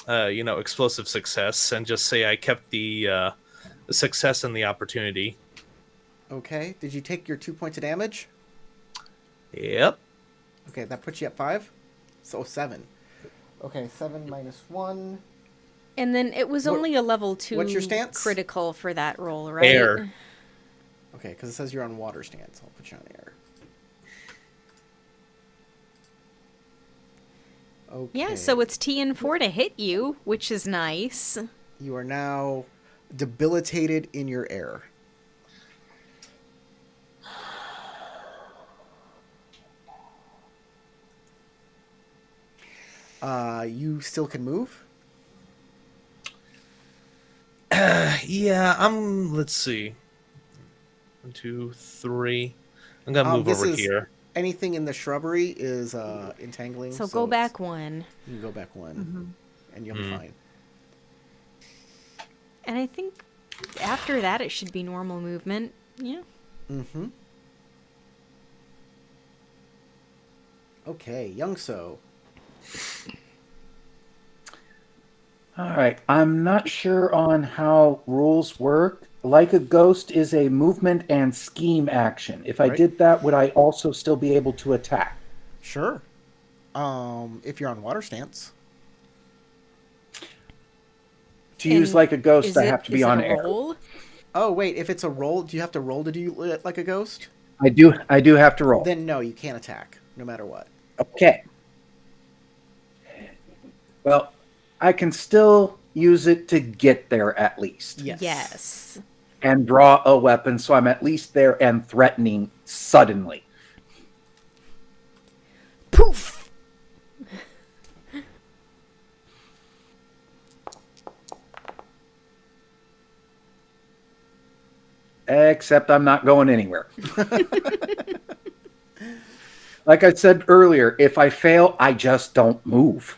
explosive success and just say I kept the success and the opportunity. Okay. Did you take your 2 points of damage? Yep. Okay, that puts you at 5. So 7. Okay, 7 minus 1. and then it was What- only a level 2 what's your stance? critical for that roll, right? Air. Okay, because it says you're on water stance. I'll put you on air. Okay. Yeah, so it's TN4 to hit you, which is nice. You are now debilitated in your air. You still can move? Yeah, let's see. 1, 2, 3. I'm gonna move This over is- here. Anything in the shrubbery is entangling. So go it's- back 1. You can go back 1, and you'll be fine. And I think after that, it should be normal movement. Yeah. Mm-hmm. Okay, Youngso. All right. I'm not sure on how rules work. Like a ghost is a movement and scheme action. If I Right. did that, would I also still be able to attack? Sure. If you're on water stance. To use like a ghost, I have to be is it on a air. roll? Oh wait, if it's a roll, do you have to roll to do it like a ghost? I do have to roll. Then no, you can't attack, no matter what. Okay. Well, I can still use it to get there at least. Yes. Yes. And draw a weapon, so I'm at least there and threatening suddenly. Poof! Except I'm not going anywhere. Like I said earlier, if I fail, I just don't move.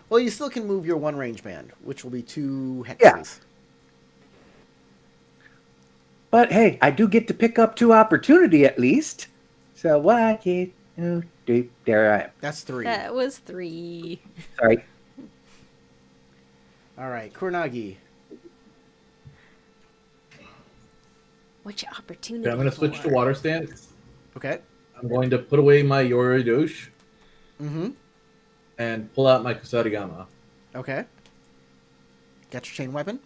Well, you still can move your one range band, which will be 2 hexes. Yeah. But hey, I do get to pick up 2 opportunity at least. So 1, 2, 3, there I am. That's 3. That was 3. Sorry. All right, Kuronagi. Which opportunity? Okay, I'm going to switch to water stance. Okay. I'm going to put away my Yoridosh Mm-hmm. and pull out my Kusarigama. Okay. Got your chain weapon?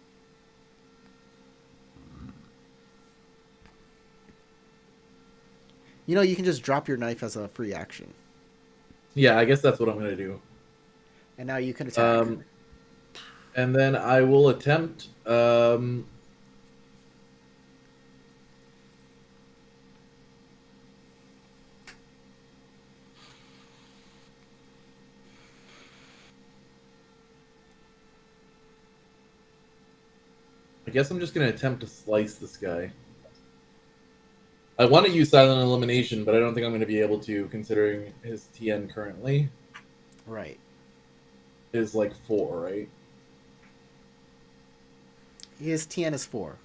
You know, you can just drop your knife as a free action. Yeah, I guess that's what I'm going to do. And now you can attack. And then I will attempt... I guess I'm just going to attempt to slice this guy. I want to use Silent Elimination, but I don't think I'm going to be able to, considering his TN currently Right. is like 4, right? His TN is 4.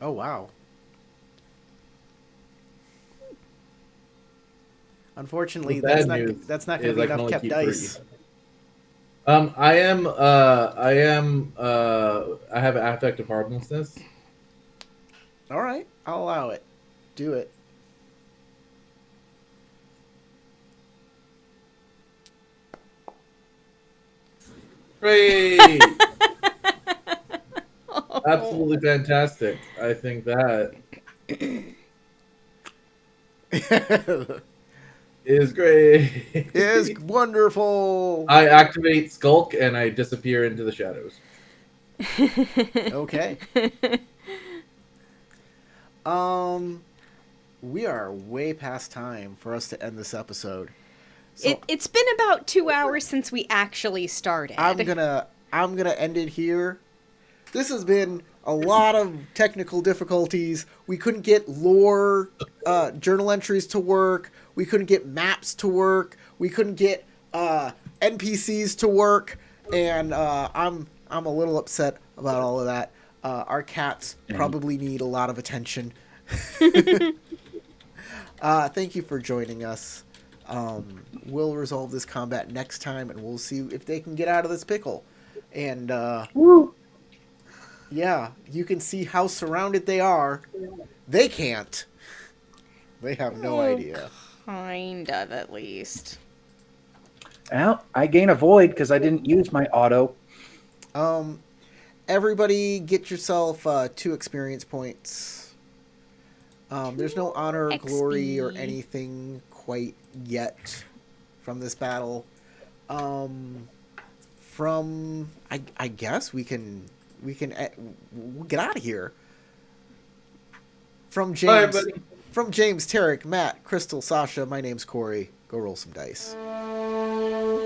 Oh, wow. Unfortunately, The bad that's news not going is to I be can enough only kept keep dice. 3. I have affective harmlessness. All right, I'll allow it. Do it. Great! Absolutely fantastic. I think that is great. Is wonderful. I activate Skulk and I disappear into the shadows. Okay. We are way past time for us to end this episode. So It's been about 2 hours since we actually started. I'm gonna end it here. This has been a lot of technical difficulties. We couldn't get lore journal entries to work. We couldn't get maps to work. We couldn't get NPCs to work. And I'm a little upset about all of that. Our cats probably need a lot of attention. Thank you for joining us. We'll resolve this combat next time, and we'll see if they can get out of this pickle. And yeah, you can see how surrounded they are. They can't. They have no idea. Kind of, at least. Well, I gain a void because I didn't use my auto. Everybody get yourself 2 experience points. There's no honor or glory or XP. anything quite yet from this battle. I guess we can we'll get out of here. From James, Bye, buddy. Tarek, Matt, Crystal, Sasha, my name's Corey. Go roll some dice.